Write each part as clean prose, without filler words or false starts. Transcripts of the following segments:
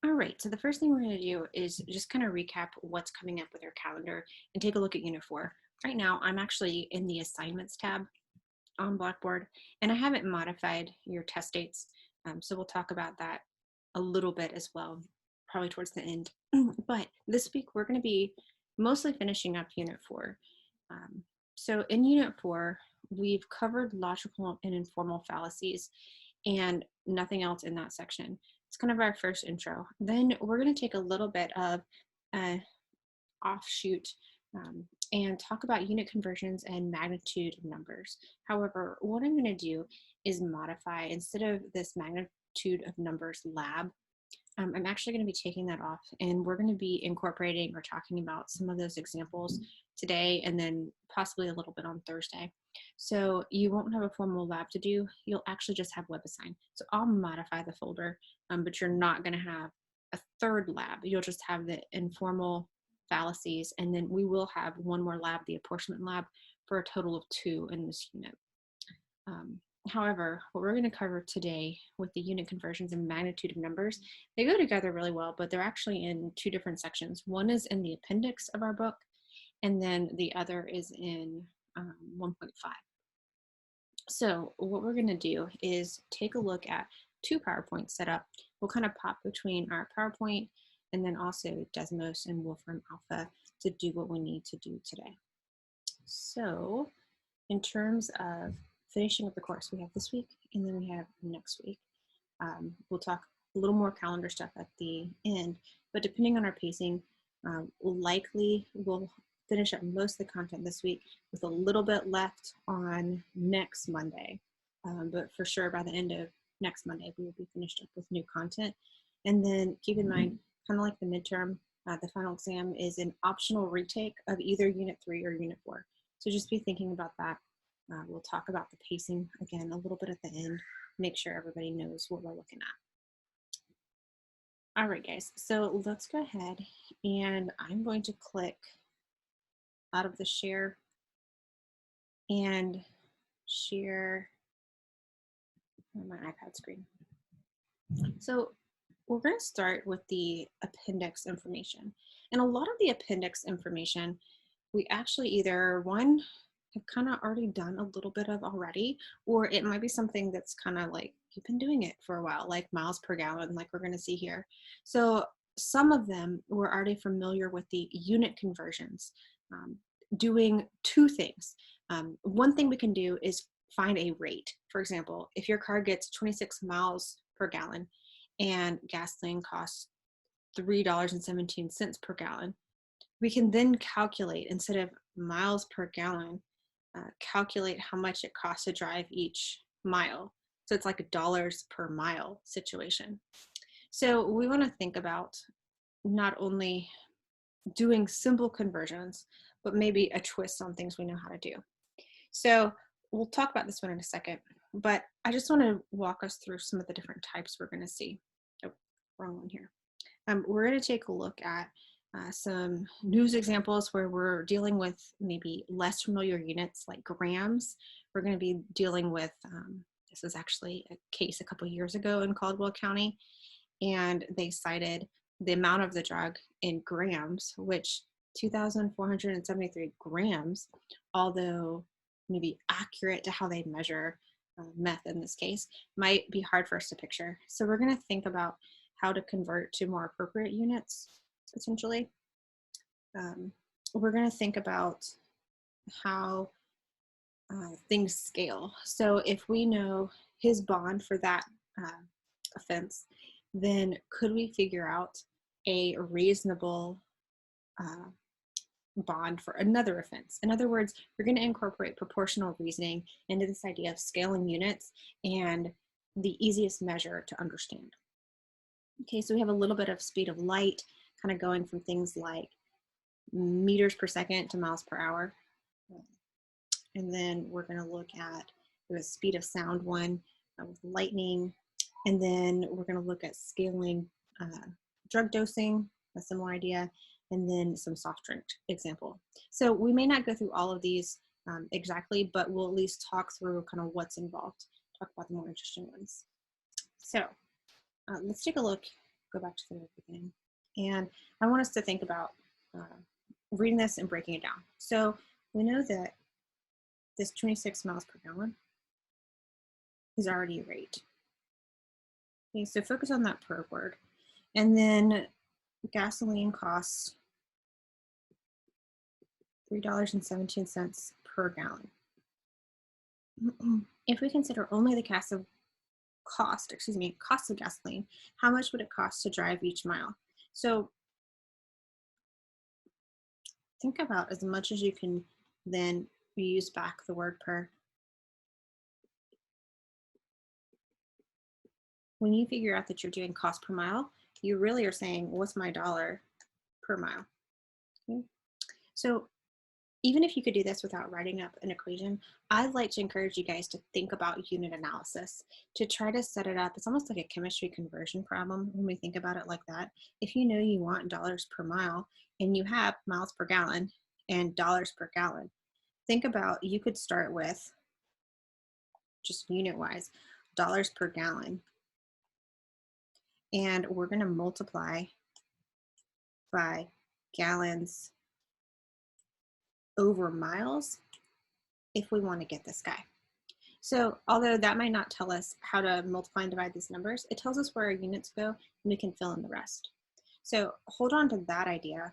All right, so the first thing we're going to do is just kind of recap what's coming up with our calendar and take a look at Unit 4. Right now, I'm actually in the Assignments tab on Blackboard, and I haven't modified your test dates, so we'll talk about that a little bit as well, probably towards the end. But this week, we're going to be mostly finishing up Unit 4. Um, so in Unit 4, we've covered logical and informal fallacies and nothing else in that section. It's kind of our first intro. Then we're going to take a little bit of offshoot um, and talk about unit conversions and magnitude of numbers. However, what I'm going to do is modify, instead of this magnitude of numbers lab, I'm actually going to be taking that off, and we're going to be incorporating or talking about some of those examples today and then possibly a little bit on Thursday. So you won't have a formal lab to do. You'll actually just have WebAssign. So I'll modify the folder, but you're not going to have a third lab. You'll just have the informal fallacies, and then we will have one more lab, the apportionment lab, for a total of 2 in this unit. Um, However, what we're going to cover today with the unit conversions and magnitude of numbers, they go together really well, but they're actually in 2 different sections. One is in the appendix of our book, and then the other is in 1.5. So what we're going to do is take a look at 2 PowerPoints set up. We'll kind of pop between our PowerPoint and then also Desmos and Wolfram Alpha to do what we need to do today. So in terms of finishing up the course, we have this week and then we have next week. We'll talk a little more calendar stuff at the end, but depending on our pacing, likely we'll finish up most of the content this week with a little bit left on next Monday. But for sure, by the end of next Monday, we will be finished up with new content. And then keep in mind, kind of like the midterm, the final exam is an optional retake of either Unit 3 or Unit 4. So just be thinking about that. We'll talk about the pacing again a little bit at the end, make sure everybody knows what we're looking at. All right, guys, so let's go ahead and I'm going to click out of the share and share my iPad screen. So we're going to start with the appendix information. And a lot of the appendix information, we actually either one have kind of already done a little bit of already, or it might be something that's kind of like you've been doing it for a while, like miles per gallon, like we're going to see here. So some of them we're already familiar with the unit conversions, doing 2 things. One thing we can do is find a rate. For example, if your car gets 26 miles per gallon and gasoline costs $3.17 per gallon, we can then calculate, instead of miles per gallon, calculate how much it costs to drive each mile. So it's like a dollars per mile situation. So we want to think about not only doing simple conversions, but maybe a twist on things we know how to do. So we'll talk about this one in a second, but I just want to walk us through some of the different types we're going to see. Oh, wrong one here. We're going to take a look at some news examples where we're dealing with maybe less familiar units like grams. We're going to be dealing with, this is actually a case a couple years ago in Caldwell County, and they cited the amount of the drug in grams, which 2,473 grams, although maybe accurate to how they measure meth in this case, might be hard for us to picture. So we're going to think about how to convert to more appropriate units, essentially. We're going to think about how things scale. So if we know his bond for that offense, then could we figure out a reasonable bond for another offense? In other words, we're going to incorporate proportional reasoning into this idea of scaling units and the easiest measure to understand. Okay, so we have a little bit of speed of light, kind of going from things like meters per second to miles per hour. And then we're going to look at the speed of sound one with lightning. And then we're going to look at scaling drug dosing, a similar idea, and then some soft drink example. So we may not go through all of these exactly, but we'll at least talk through kind of what's involved, talk about the more interesting ones. So let's take a look go back to the very beginning. And I want us to think about reading this and breaking it down. So we know that this 26 miles per gallon is already a rate. Okay, so focus on that per word. And then gasoline costs $3.17 per gallon. If we consider only the cost of gasoline, how much would it cost to drive each mile? So think about as much as you can then use back the word per. When you figure out that you're doing cost per mile, you really are saying, what's my dollar per mile? Okay. So even if you could do this without writing up an equation, I'd like to encourage you guys to think about unit analysis, to try to set it up. It's almost like a chemistry conversion problem when we think about it like that. If you know you want dollars per mile and you have miles per gallon and dollars per gallon, think about, you could start with just unit-wise, dollars per gallon. And we're going to multiply by gallons over miles if we want to get this guy. So although that might not tell us how to multiply and divide these numbers, it tells us where our units go and we can fill in the rest. So hold on to that idea.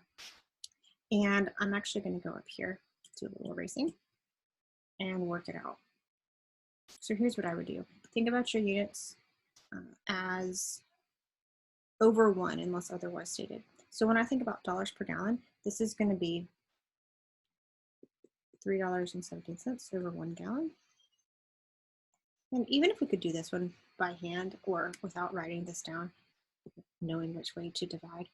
And I'm actually going to go up here, do a little erasing and work it out. So here's what I would do. Think about your units as over 1 unless otherwise stated. So when I think about dollars per gallon, this is going to be $3.17 over 1 gallon. And even if we could do this one by hand or without writing this down, knowing which way to divide,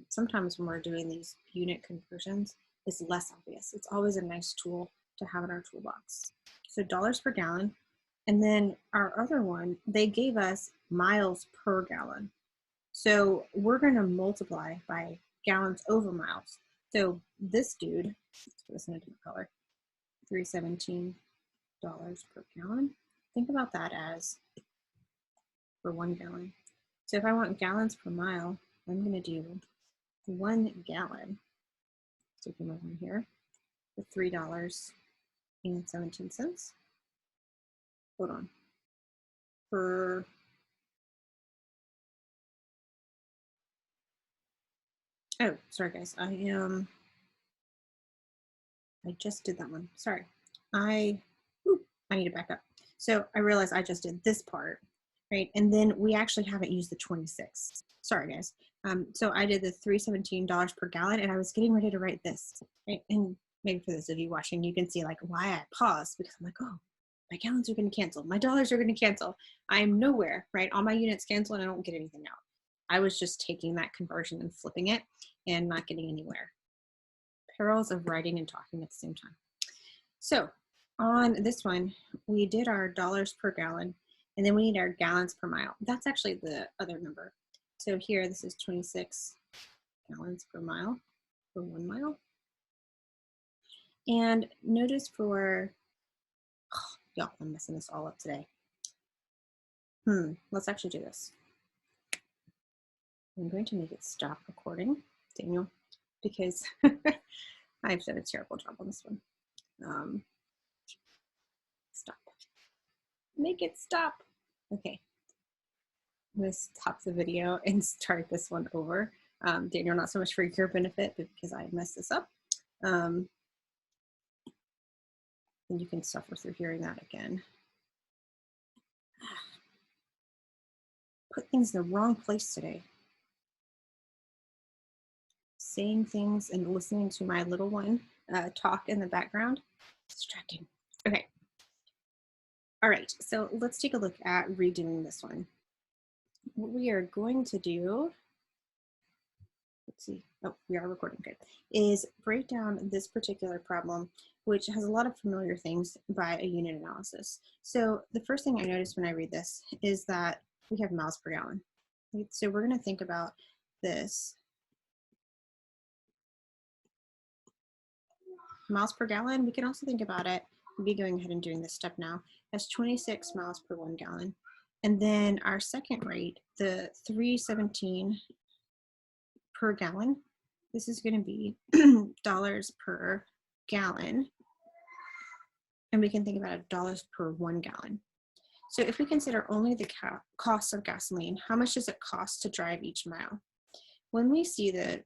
sometimes when we're doing these unit conversions, it's less obvious. It's always a nice tool to have in our toolbox. So dollars per gallon. And then our other one, they gave us miles per gallon. So we're going to multiply by gallons over miles. So this dude, let's put this in a different color, $3.17 per gallon. Think about that as for 1 gallon. So if I want gallons per mile, I'm going to do 1 gallon. So come over here for $3.17. Hold on. Oh, sorry guys. I just did that one. Sorry. I need to back up. So I realized I just did this part, right? And then we actually haven't used the 26. Sorry guys. So I did the $3.17 per gallon and I was getting ready to write this, right? And maybe for those of you watching, you can see like why I paused, because I'm like, oh, my gallons are going to cancel. My dollars are going to cancel. I am nowhere, right? All my units cancel and I don't get anything out. I was just taking that conversion and flipping it and not getting anywhere. Perils of writing and talking at the same time. So on this one, we did our dollars per gallon, and then we need our gallons per mile. That's actually the other number. So here, this is 26 gallons per mile for 1 mile. And notice for, oh, y'all, I'm messing this all up today. Let's actually do this. I'm going to make it stop recording, Daniel, because I've done a terrible job on this one. Stop. Make it stop. Okay. I'm going to stop the video and start this one over. Daniel, not so much for your benefit, but because I messed this up. And you can suffer through hearing that again. Put things in the wrong place today. Saying things and listening to my little one talk in the background. It's distracting. Okay. All right, so let's take a look at redoing this one. What we are going to do, let's see, oh, we are recording, good, is break down this particular problem, which has a lot of familiar things by a unit analysis. So the first thing I noticed when I read this is that we have miles per gallon. Right? So we're gonna think about this. Miles per gallon, we can also think about it, I'll be going ahead and doing this step now, as 26 miles per 1 gallon. And then our second rate, the 3.17 per gallon, this is going to be dollars per gallon. And we can think about it dollars per 1 gallon. So if we consider only the cost of gasoline, how much does it cost to drive each mile? When we see the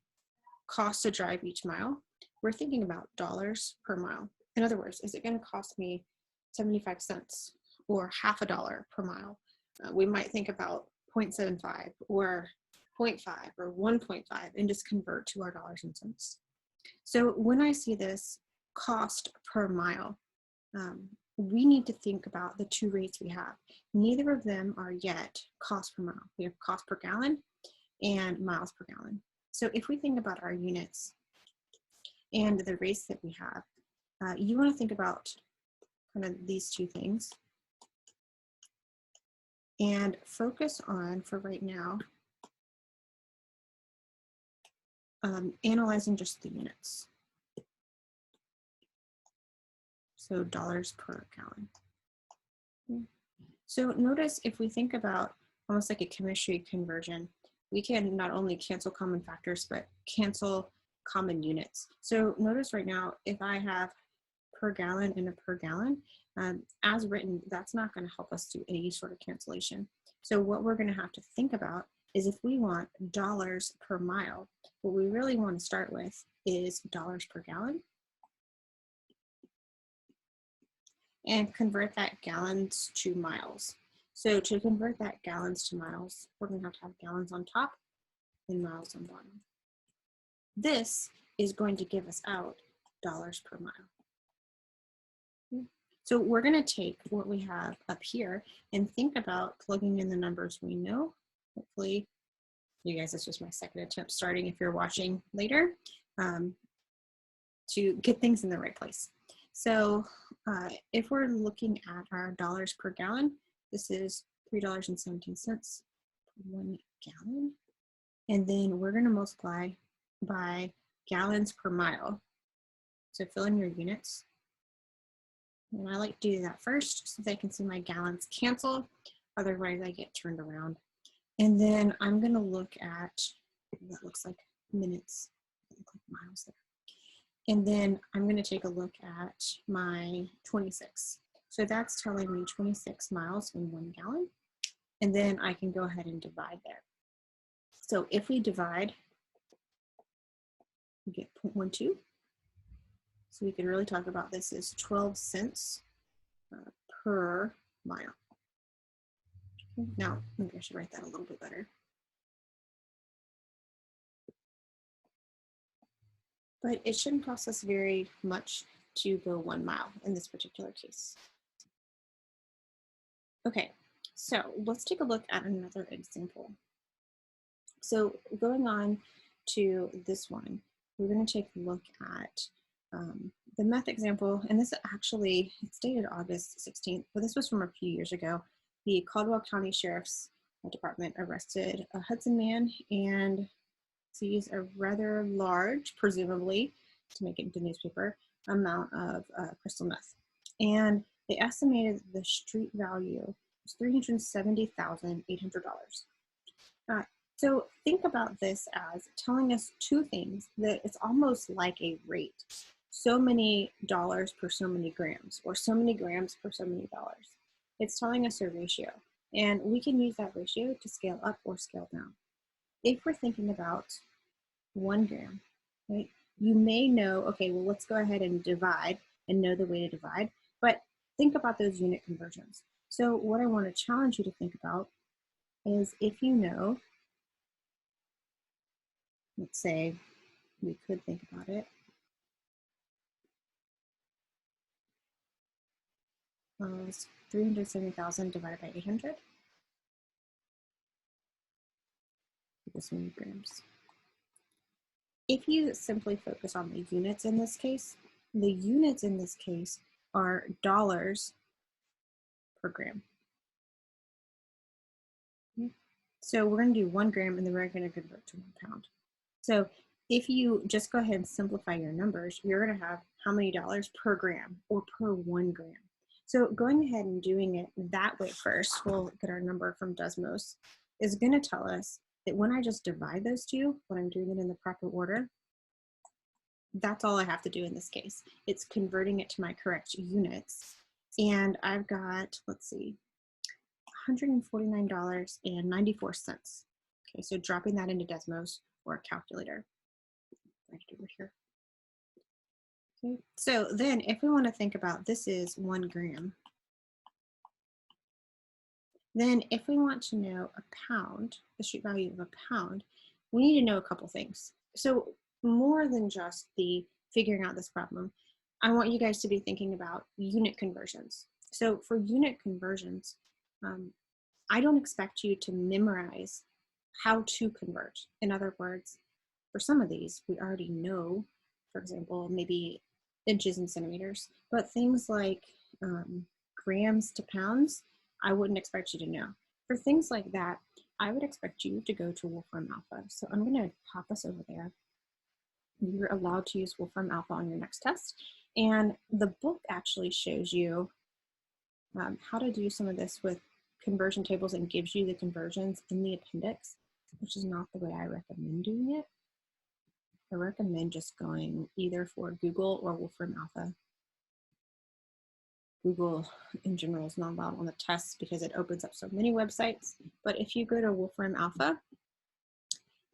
cost to drive each mile, we're thinking about dollars per mile. In other words, is it going to cost me 75 cents or half a dollar per mile? We might think about 0.75 or 0.5 or 1.5 and just convert to our dollars and cents. So when I see this cost per mile, we need to think about the two rates we have. Neither of them are yet cost per mile. We have cost per gallon and miles per gallon. So if we think about our units and the rates that we have, you want to think about kind of these two things and focus on, for right now, analyzing just the units. So dollars per gallon. So notice if we think about almost like a chemistry conversion, we can not only cancel common factors, but cancel common units. So notice right now, if I have per gallon and a per gallon, as written, that's not going to help us do any sort of cancellation. So what we're going to have to think about is if we want dollars per mile, what we really want to start with is dollars per gallon and convert that gallons to miles. So to convert that gallons to miles, we're going to have gallons on top and miles on bottom. This is going to give us out dollars per mile. So we're going to take what we have up here and think about plugging in the numbers we know. Hopefully, you guys, this was my second attempt starting if you're watching later, to get things in the right place. So if we're looking at our dollars per gallon, this is $3.17 per 1 gallon. And then we're going to multiply by gallons per mile. So fill in your units. And I like to do that first so that I can see my gallons cancel. Otherwise, I get turned around. And then I'm going to look at, that looks like minutes, look like miles there. And then I'm going to take a look at my 26. So that's telling me 26 miles in 1 gallon. And then I can go ahead and divide there. So if we divide, we get 0.12. So we can really talk about this as 12 cents per mile. Now, maybe I should write that a little bit better. But it shouldn't cost us very much to go 1 mile in this particular case. Okay, so let's take a look at another example. So going on to this one, we're going to take a look at the meth example, and this actually, it's dated August 16th, but this was from a few years ago. The Caldwell County Sheriff's Department arrested a Hudson man and seized a rather large, presumably, to make it into the newspaper, amount of crystal meth. And they estimated the street value was $370,800. So think about this as telling us two things, that it's almost like a rate. So many dollars per so many grams, or so many grams per so many dollars. It's telling us a ratio, and we can use that ratio to scale up or scale down. If we're thinking about 1 gram, right, you may know, okay, well, let's go ahead and divide and know the way to divide, but think about those unit conversions. So what I want to challenge you to think about is if you know, let's say we could think about it. It's 370,000 divided by 800. This many grams. If you simply focus on the units in this case, the units in this case are dollars per gram. So we're going to do 1 gram and then we're going to convert to 1 pound. So if you just go ahead and simplify your numbers, you're going to have how many dollars per gram or per 1 gram. So going ahead and doing it that way first, we'll get our number from Desmos, is going to tell us that when I just divide those two, when I'm doing it in the proper order, that's all I have to do in this case. It's converting it to my correct units. And I've got, let's see, $149.94. Okay, so dropping that into Desmos or a calculator. Right over here. Okay, so then if we want to think about this is 1 gram, then if we want to know a pound, the street value of a pound, we need to know a couple things. So more than just the figuring out this problem, I want you guys to be thinking about unit conversions. So for unit conversions, I don't expect you to memorize how to convert. In other words, for some of these, we already know, for example, maybe inches and centimeters, but things like grams to pounds, I wouldn't expect you to know. For things like that, I would expect you to go to Wolfram Alpha. So I'm going to pop us over there. You're allowed to use Wolfram Alpha on your next test. And the book actually shows you how to do some of this with conversion tables and gives you the conversions in the appendix, which is not the way I recommend doing it. I recommend just going either for Google or Wolfram Alpha. Google in general is not allowed on the tests because it opens up so many websites. But if you go to Wolfram Alpha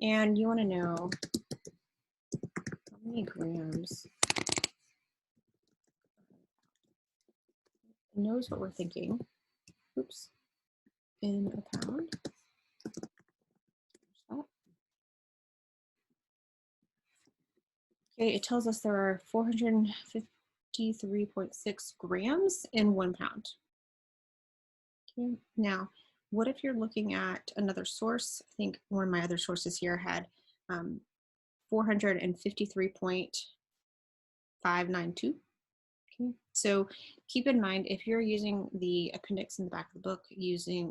and you want to know how many grams, it knows what we're thinking. Oops, in a pound. Okay, it tells us there are 453.6 grams in 1 pound. Okay, now, what if you're looking at another source? I think one of my other sources here had 453.592. Okay, so keep in mind if you're using the appendix in the back of the book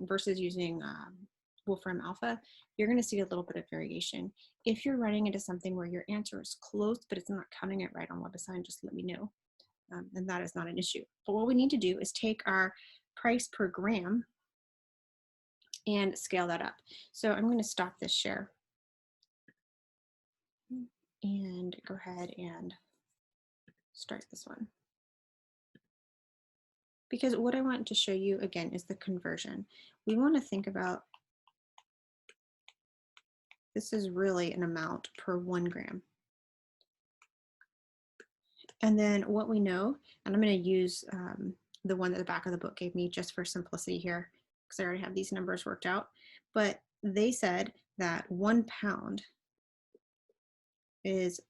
versus using Wolfram Alpha, you're going to see a little bit of variation. If you're running into something where your answer is close, but it's not counting it right on WebAssign, just let me know. And that is not an issue. But what we need to do is take our price per gram and scale that up. So I'm going to stop this share and go ahead and start this one. Because what I want to show you again is the conversion. We want to think about this is really an amount per 1 gram. And then what we know, and I'm going to use the one that the back of the book gave me just for simplicity here, because I already have these numbers worked out. But they said that 1 pound is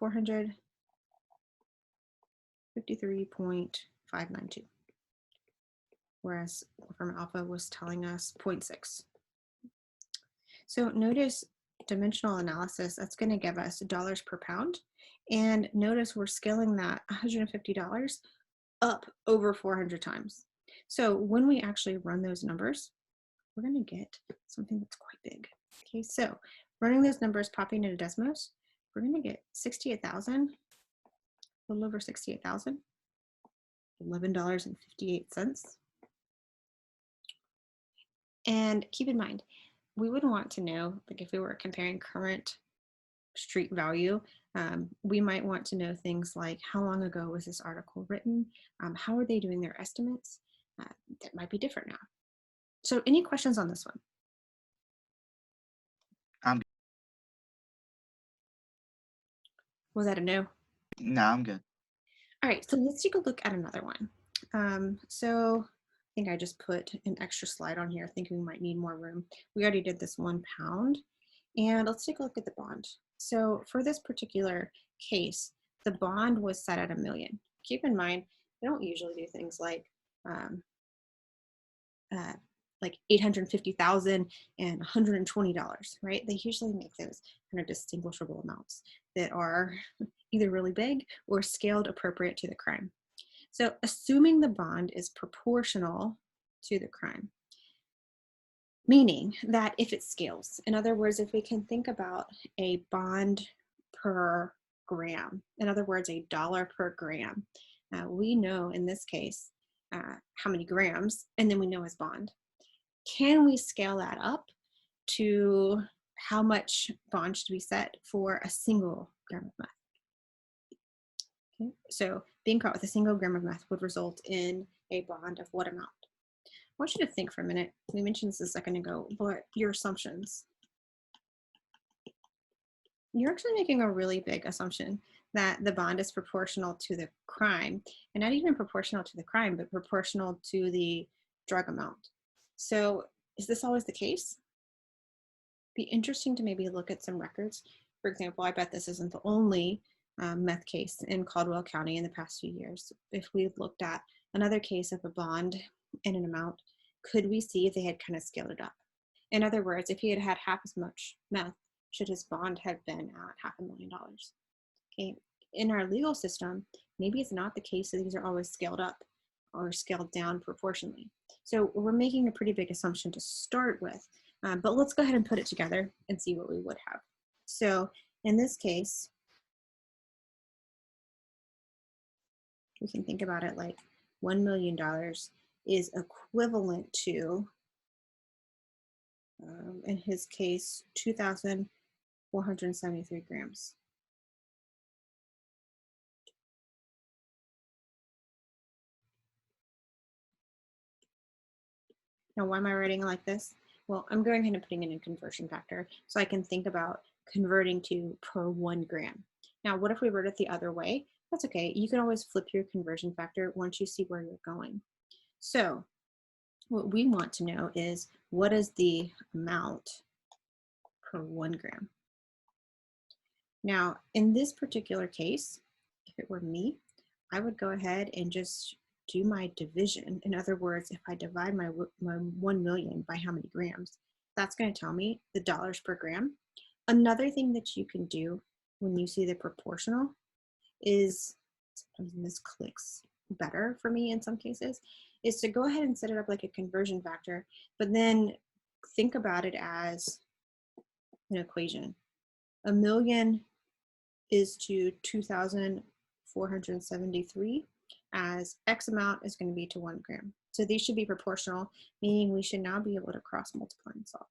453.592, whereas Wolfram Alpha was telling us 0.6. So notice dimensional analysis, that's going to give us dollars per pound. And notice we're scaling that $150 up over 400 times. So when we actually run those numbers, we're going to get something that's quite big. Okay, so running those numbers, popping into Desmos, we're going to get 68,000, a little over 68,000, $11.58. And keep in mind, we would want to know, like if we were comparing current street value, we might want to know things like how long ago was this article written? How are they doing their estimates? That might be different now. So any questions on this one? Was that a no? No, I'm good. All right, so let's take a look at another one. So I think I just put an extra slide on here thinking we might need more room. We already did this 1 pound. And let's take a look at the bond. So for this particular case, the bond was set at $1 million. Keep in mind, they don't usually do things like 850,000 and $120, right? They usually make those kind of distinguishable amounts that are either really big or scaled appropriate to the crime. So assuming the bond is proportional to the crime, meaning that if it scales, in other words, if we can think about a bond per gram, in other words, $1 per gram, we know in this case how many grams, and then we know his bond. Can we scale that up to how much bond should we set for a single gram of meth? Okay, so being caught with a single gram of meth would result in a bond of what amount? I want you to think for a minute. We mentioned this a second ago, but your assumptions. You're actually making a really big assumption that the bond is proportional to the crime, and not even proportional to the crime, but proportional to the drug amount. So is this always the case? Be interesting to maybe look at some records. For example, I bet this isn't the only meth case in Caldwell County in the past few years. If we looked at another case of a bond and an amount, could we see if they had kind of scaled it up? In other words, if he had had half as much meth, should his bond have been at $500,000? Okay, in our legal system, maybe it's not the case that these are always scaled up or scaled down proportionally. So we're making a pretty big assumption to start with, but let's go ahead and put it together and see what we would have. So in this case, we can think about it like $1 million is equivalent to, in his case, 2,473 grams. Now, why am I writing like this? Well, I'm going ahead and putting in a conversion factor so I can think about converting to per 1 gram. Now, what if we wrote it the other way? That's okay. You can always flip your conversion factor once you see where you're going. So what we want to know is, what is the amount per 1 gram? Now, in this particular case, if it were me, I would go ahead and just do my division. In other words, if I divide my 1 million by how many grams, that's going to tell me the dollars per gram. Another thing that you can do when you see the proportional is, sometimes this clicks better for me in some cases, is to go ahead and set it up like a conversion factor, but then think about it as an equation. A million is to 2,473, as X amount is going to be to 1 gram. So these should be proportional, meaning we should now be able to cross multiply and solve.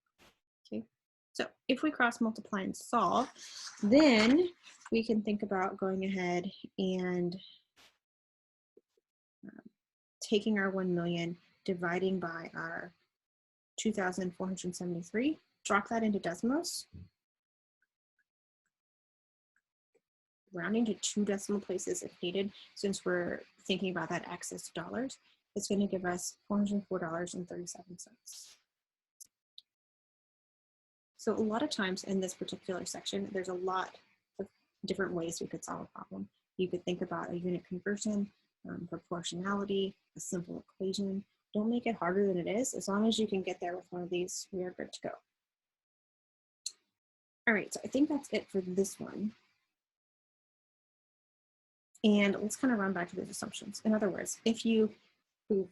Okay, so if we cross multiply and solve, then we can think about going ahead and taking our 1 million, dividing by our 2,473, drop that into decimals, rounding to 2 decimal places if needed, since we're thinking about that X as dollars. It's going to give us $404.37. So a lot of times in this particular section, there's a lot of different ways we could solve a problem. You could think about a unit conversion, proportionality, a simple equation. Don't make it harder than it is. As long as you can get there with one of these, we are good to go. All right, so I think that's it for this one. And let's kind of run back to those assumptions. In other words, if we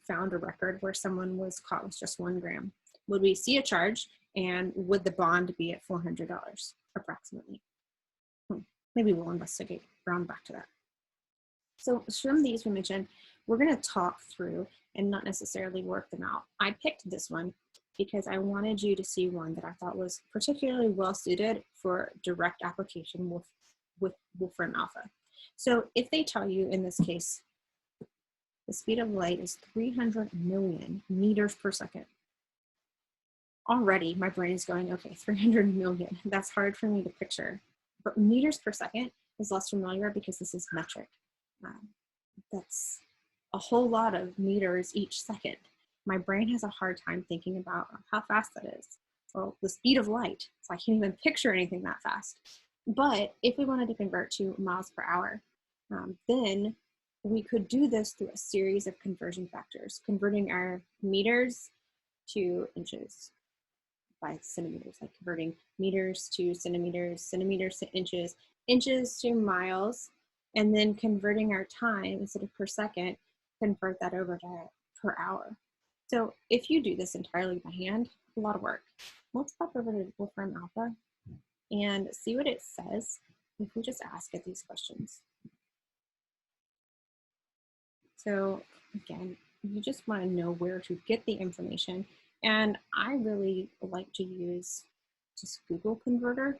found a record where someone was caught with just 1 gram, would we see a charge, and would the bond be at $400 approximately? Maybe we'll investigate, round back to that. So from these we mentioned, we're going to talk through and not necessarily work them out. I picked this one because I wanted you to see one that I thought was particularly well suited for direct application with Wolfram Alpha. So if they tell you in this case, the speed of light is 300 million meters per second. Already my brain is going, okay, 300 million, that's hard for me to picture. But meters per second is less familiar because this is metric. That's a whole lot of meters each second. My brain has a hard time thinking about how fast that is. Well, the speed of light, so I can't even picture anything that fast. But if we wanted to convert to miles per hour, then we could do this through a series of conversion factors, converting our meters to inches by centimeters, like converting meters to centimeters, centimeters to inches, inches to miles, and then converting our time instead of per second, convert that over to per hour. So if you do this entirely by hand, a lot of work. Let's pop over to Wolfram Alpha and see what it says if we just ask it these questions. So again, you just want to know where to get the information. And I really like to use just Google Converter.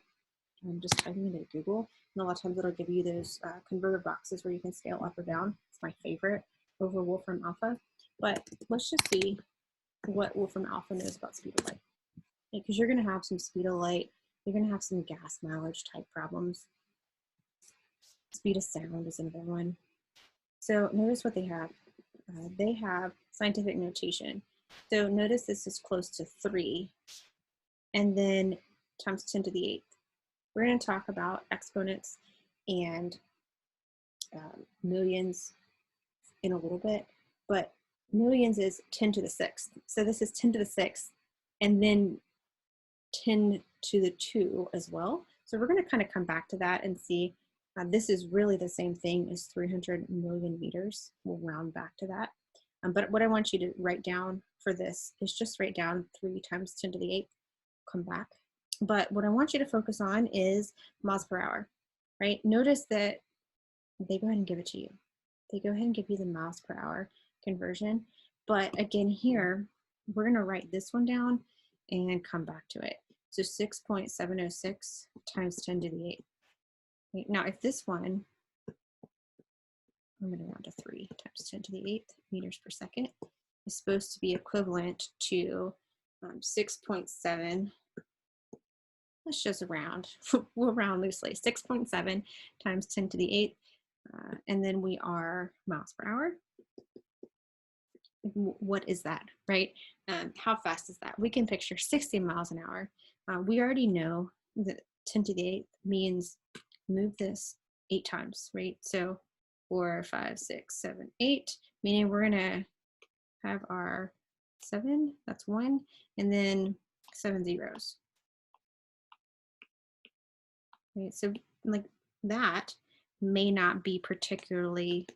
I'm just typing into Google, and a lot of times it'll give you those converter boxes where you can scale up or down. It's my favorite over Wolfram Alpha. But let's just see what Wolfram Alpha knows about speed of light. Because you're going to have some speed of light, you're going to have some gas mileage type problems. Speed of sound is another one. So notice what they have. They have scientific notation. So notice this is close to 3, and then times 10 to the 8th. We're going to talk about exponents and millions in a little bit, but millions is 10 to the 6th. So this is 10 to the 6th, and then 10 to the 2 as well. So we're going to kind of come back to that and see. This is really the same thing as 300 million meters. We'll round back to that. But what I want you to write down for this is just write down 3 times 10 to the 8th, come back. But what I want you to focus on is miles per hour, right? Notice that they go ahead and give it to you. They go ahead and give you the miles per hour conversion. But again, here, we're going to write this one down and come back to it. So 6.706 times 10 to the 8th. Right, now, if this one, I'm going to round to 3 times 10 to the 8th meters per second, is supposed to be equivalent to 6.7. Let's just round. We'll round loosely. 6.7 times 10 to the 8th. And then we are miles per hour. What is that, right? How fast is that? We can picture 60 miles an hour. We already know that 10 to the 8th means move this 8 times, right? So 4, 5, 6, 7, 8, meaning we're gonna have our 7, that's 1, and then 7 zeros. Right, so like that may not be particularly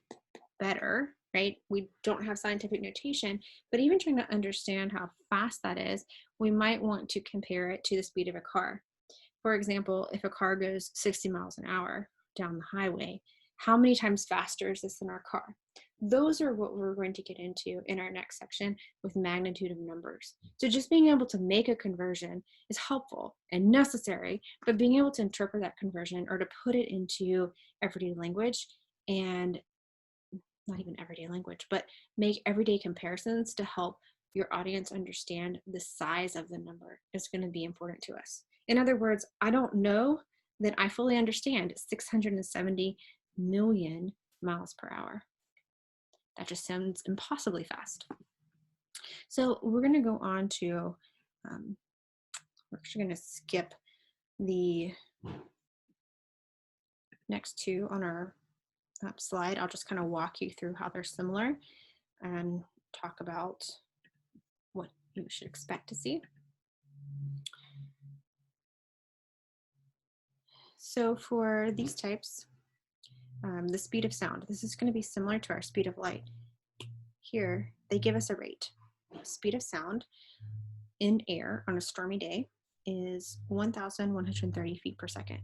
better, right? We don't have scientific notation, but even trying to understand how fast that is, we might want to compare it to the speed of a car. For example, if a car goes 60 miles an hour down the highway, how many times faster is this than our car? Those are what we're going to get into in our next section with magnitude of numbers. So just being able to make a conversion is helpful and necessary, but being able to interpret that conversion or to put it into everyday language, and not even everyday language, but make everyday comparisons to help your audience understand the size of the number is going to be important to us. In other words, I don't know that I fully understand 670 million miles per hour. That just sounds impossibly fast. So we're going to go on to, we're actually going to skip the next 2 on our slide. I'll just kind of walk you through how they're similar and talk about what you should expect to see. So for these types, the speed of sound, this is going to be similar to our speed of light. Here, they give us a rate. Speed of sound in air on a stormy day is 1,130 feet per second.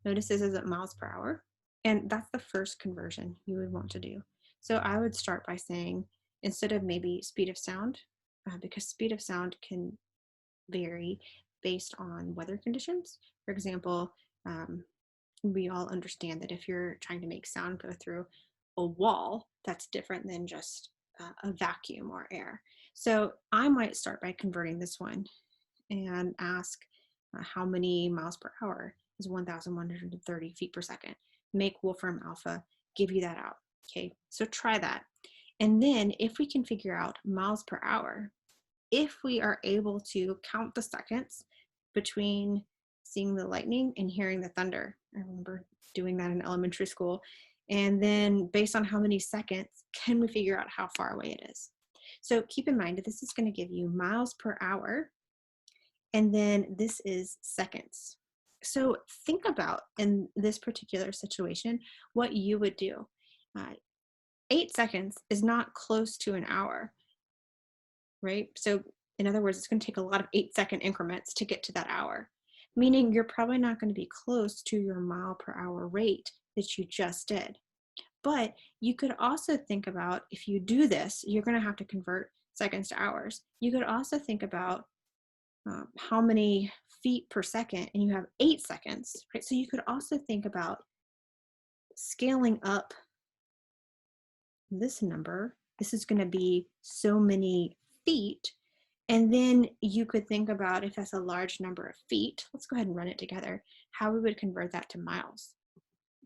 Notice this is at miles per hour, and that's the first conversion you would want to do. So I would start by saying, instead of maybe speed of sound, because speed of sound can vary based on weather conditions. For example, we all understand that if you're trying to make sound go through a wall, that's different than just a vacuum or air. So I might start by converting this one and ask how many miles per hour is 1,130 feet per second. Make Wolfram Alpha give you that out. Okay, so try that. And then if we can figure out miles per hour, if we are able to count the seconds between seeing the lightning and hearing the thunder. I remember doing that in elementary school. And then based on how many seconds, can we figure out how far away it is? So keep in mind that this is going to give you miles per hour, and then this is seconds. So think about, in this particular situation, what you would do. 8 seconds is not close to an hour, right? So in other words, it's going to take a lot of 8-second increments to get to that hour, meaning you're probably not going to be close to your mile per hour rate that you just did. But you could also think about, if you do this, you're going to have to convert seconds to hours. You could also think about how many feet per second, and you have 8 seconds, right? So you could also think about scaling up this number. This is going to be so many feet. And then you could think about, if that's a large number of feet, let's go ahead and run it together, how we would convert that to miles.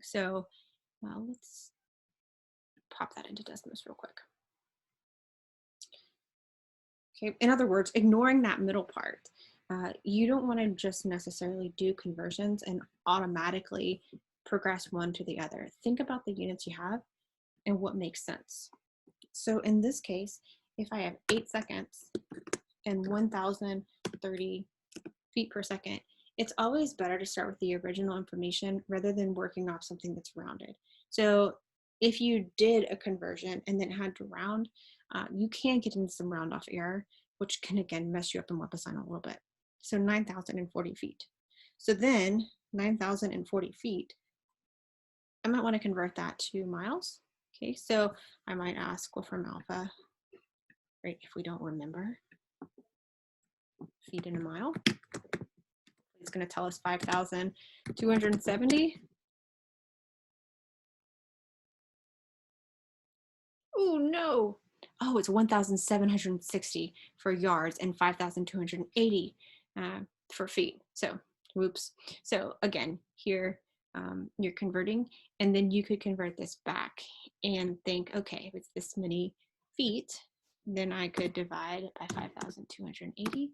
So let's pop that into Desmos real quick. Okay, in other words, ignoring that middle part. You don't want to just necessarily do conversions and automatically progress one to the other. Think about the units you have and what makes sense. So in this case, if I have 8 seconds and 1,030 feet per second, it's always better to start with the original information rather than working off something that's rounded. So if you did a conversion and then had to round, you can get into some round off error, which can again mess you up in WebAssign a little bit. So 9,040 feet. So then 9,040 feet, I might want to convert that to miles. Okay, so I might ask Wolfram Alpha, right, if we don't remember, feet in a mile. It's going to tell us 5,270. Oh no. Oh, it's 1,760 for yards and 5,280 for feet. So, whoops. So again, here you're converting, and then you could convert this back and think, okay, if it's this many feet, then I could divide by 5,280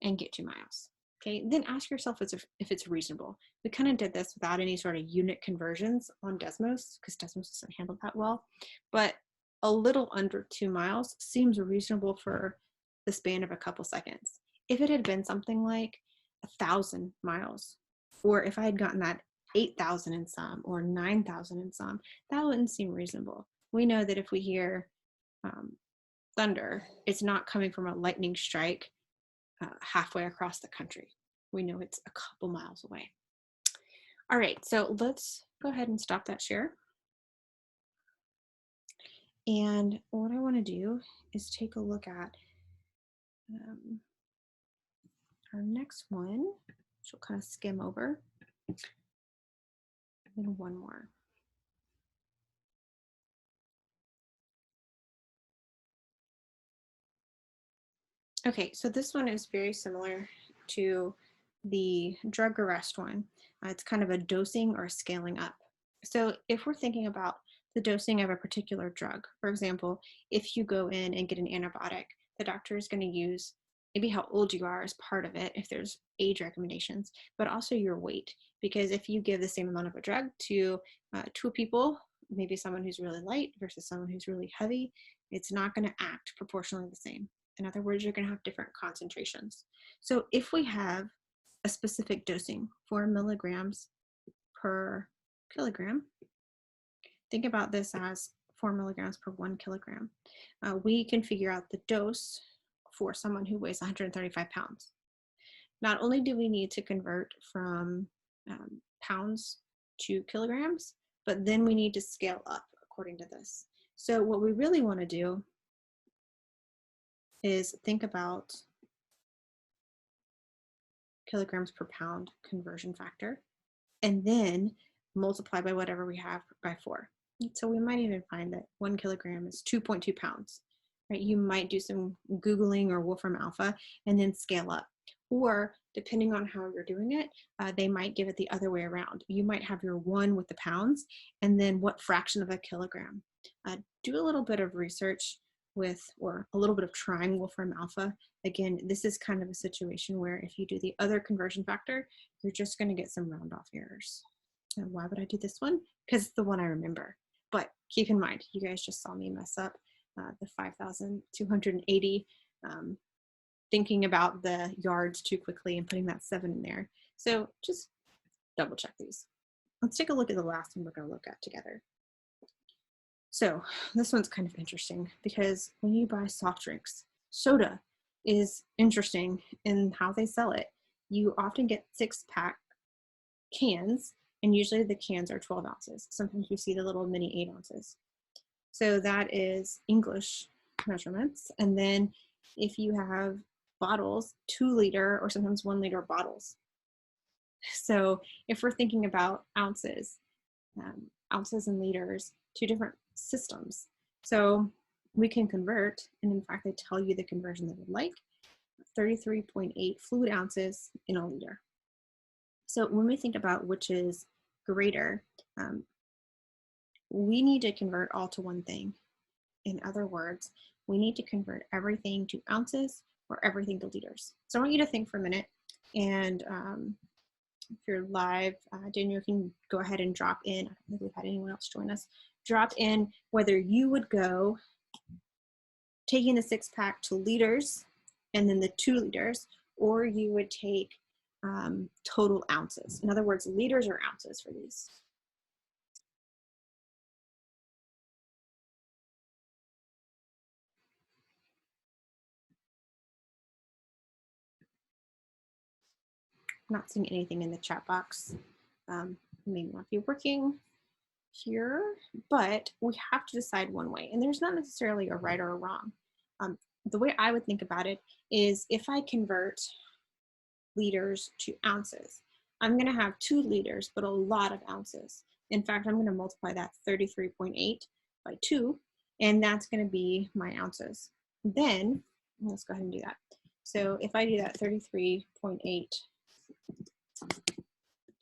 and get 2 miles. Okay, then ask yourself if it's reasonable. We kind of did this without any sort of unit conversions on Desmos because Desmos doesn't handle that well, but a little under 2 miles seems reasonable for the span of a couple seconds. If it had been something like 1,000 miles, or if I had gotten that 8,000 in some or 9,000 in some, that wouldn't seem reasonable. We know that if we hear thunder, it's not coming from a lightning strike halfway across the country. We know it's a couple miles away. All right, so let's go ahead and stop that share. And what I want to do is take a look at our next one, which we'll kind of skim over, and then one more. Okay, so this one is very similar to the drug arrest one. It's kind of a dosing or scaling up. So if we're thinking about the dosing of a particular drug, for example, if you go in and get an antibiotic, the doctor is going to use maybe how old you are as part of it, if there's age recommendations, but also your weight. Because if you give the same amount of a drug to two people, maybe someone who's really light versus someone who's really heavy, it's not going to act proportionally the same. In other words, you're going to have different concentrations. So if we have a specific dosing, 4 milligrams per kilogram, think about this as 4 milligrams per 1 kilogram. We can figure out the dose for someone who weighs 135 pounds. Not only do we need to convert from pounds to kilograms, but then we need to scale up according to this. So what we really want to do is think about kilograms per pound conversion factor, and then multiply by whatever we have by 4. So we might even find that 1 kilogram is 2.2 pounds, right? You might do some Googling or Wolfram Alpha and then scale up. Or depending on how you're doing it, they might give it the other way around. You might have your 1 with the pounds and then what fraction of a kilogram. Do a little bit of research with, or a little bit of trying Wolfram Alpha. Again, this is kind of a situation where if you do the other conversion factor, you're just going to get some round off errors. And why would I do this one? Because it's the one I remember. But keep in mind, you guys just saw me mess up the 5,280, thinking about the yards too quickly and putting that 7 in there. So just double check these. Let's take a look at the last one we're going to look at together. So this one's kind of interesting because when you buy soft drinks, soda is interesting in how they sell it. You often get 6-pack cans And usually the cans are 12 ounces. Sometimes you see the little mini 8 ounces. So that is English measurements. And then if you have bottles, 2-liter or sometimes 1-liter bottles. So if we're thinking about ounces, ounces and liters, two different systems. So we can convert, and in fact, they tell you the conversion they would like, 33.8 fluid ounces in a liter. So when we think about which is greater, we need to convert all to one thing. In other words, we need to convert everything to ounces or everything to liters. So I want you to think for a minute, and if you're live, Daniel can go ahead and drop in. I don't think we've had anyone else join us. Drop in whether you would go taking the 6-pack to liters and then the 2 liters, or you would take total ounces. In other words, liters or ounces for these. I'm not seeing anything in the chat box. Maybe not be working here, but we have to decide one way, and there's not necessarily a right or a wrong. The way I would think about it is if I convert liters to ounces, I'm going to have 2 liters, but a lot of ounces. In fact, I'm going to multiply that 33.8 by 2, and that's going to be my ounces. Then, let's go ahead and do that. So if I do that 33.8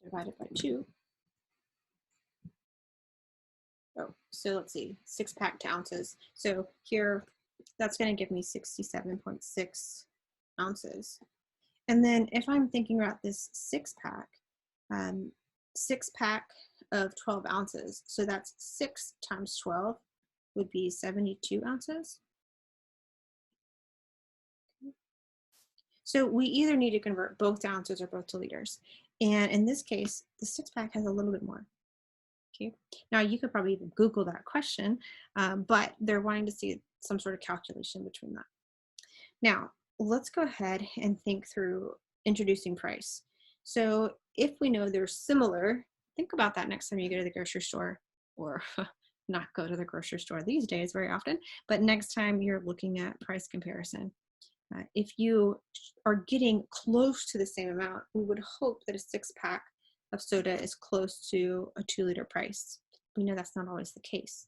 divided by 2, so let's see, 6-pack to ounces. So here, that's going to give me 67.6 ounces. And then if I'm thinking about this 6-pack, 6-pack of 12 ounces, so that's 6 times 12 would be 72 ounces. So we either need to convert both to ounces or both to liters. And in this case, the 6-pack has a little bit more. Okay. Now you could probably even Google that question, but they're wanting to see some sort of calculation between that. Now, let's go ahead and think through introducing price. So if we know they're similar, think about that next time you go to the grocery store, or not go to the grocery store these days very often, but next time you're looking at price comparison. If you are getting close to the same amount, we would hope that a 6-pack of soda is close to a 2-liter price. We know that's not always the case.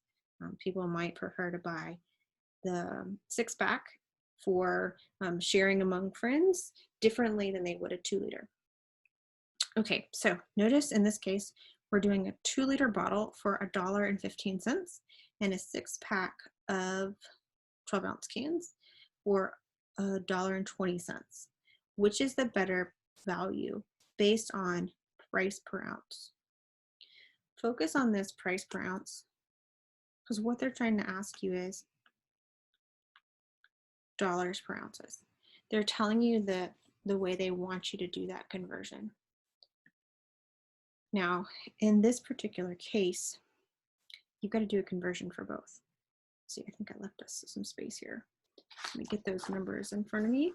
People might prefer to buy the 6-pack for sharing among friends differently than they would a 2-liter. Okay, so notice in this case, we're doing a 2-liter bottle for $1.15 and a 6-pack of 12-ounce cans for $1.20. Which is the better value based on price per ounce? Focus on this price per ounce, because what they're trying to ask you is dollars per ounces. They're telling you the way they want you to do that conversion. Now, in this particular case, you've got to do a conversion for both. See, I think I left us some space here. Let me get those numbers in front of me.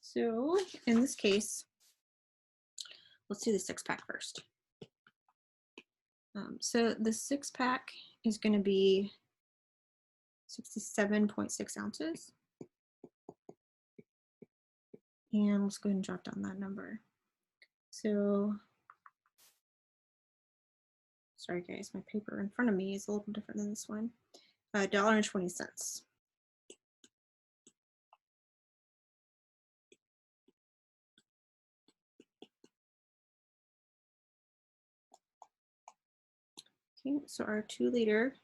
So in this case, let's do the 6-pack first. So the 6-pack is going to be 67.6 ounces. And let's go ahead and drop down that number. So, sorry guys, my paper in front of me is a little different than this one. $1.20. Okay, so our 2-liter,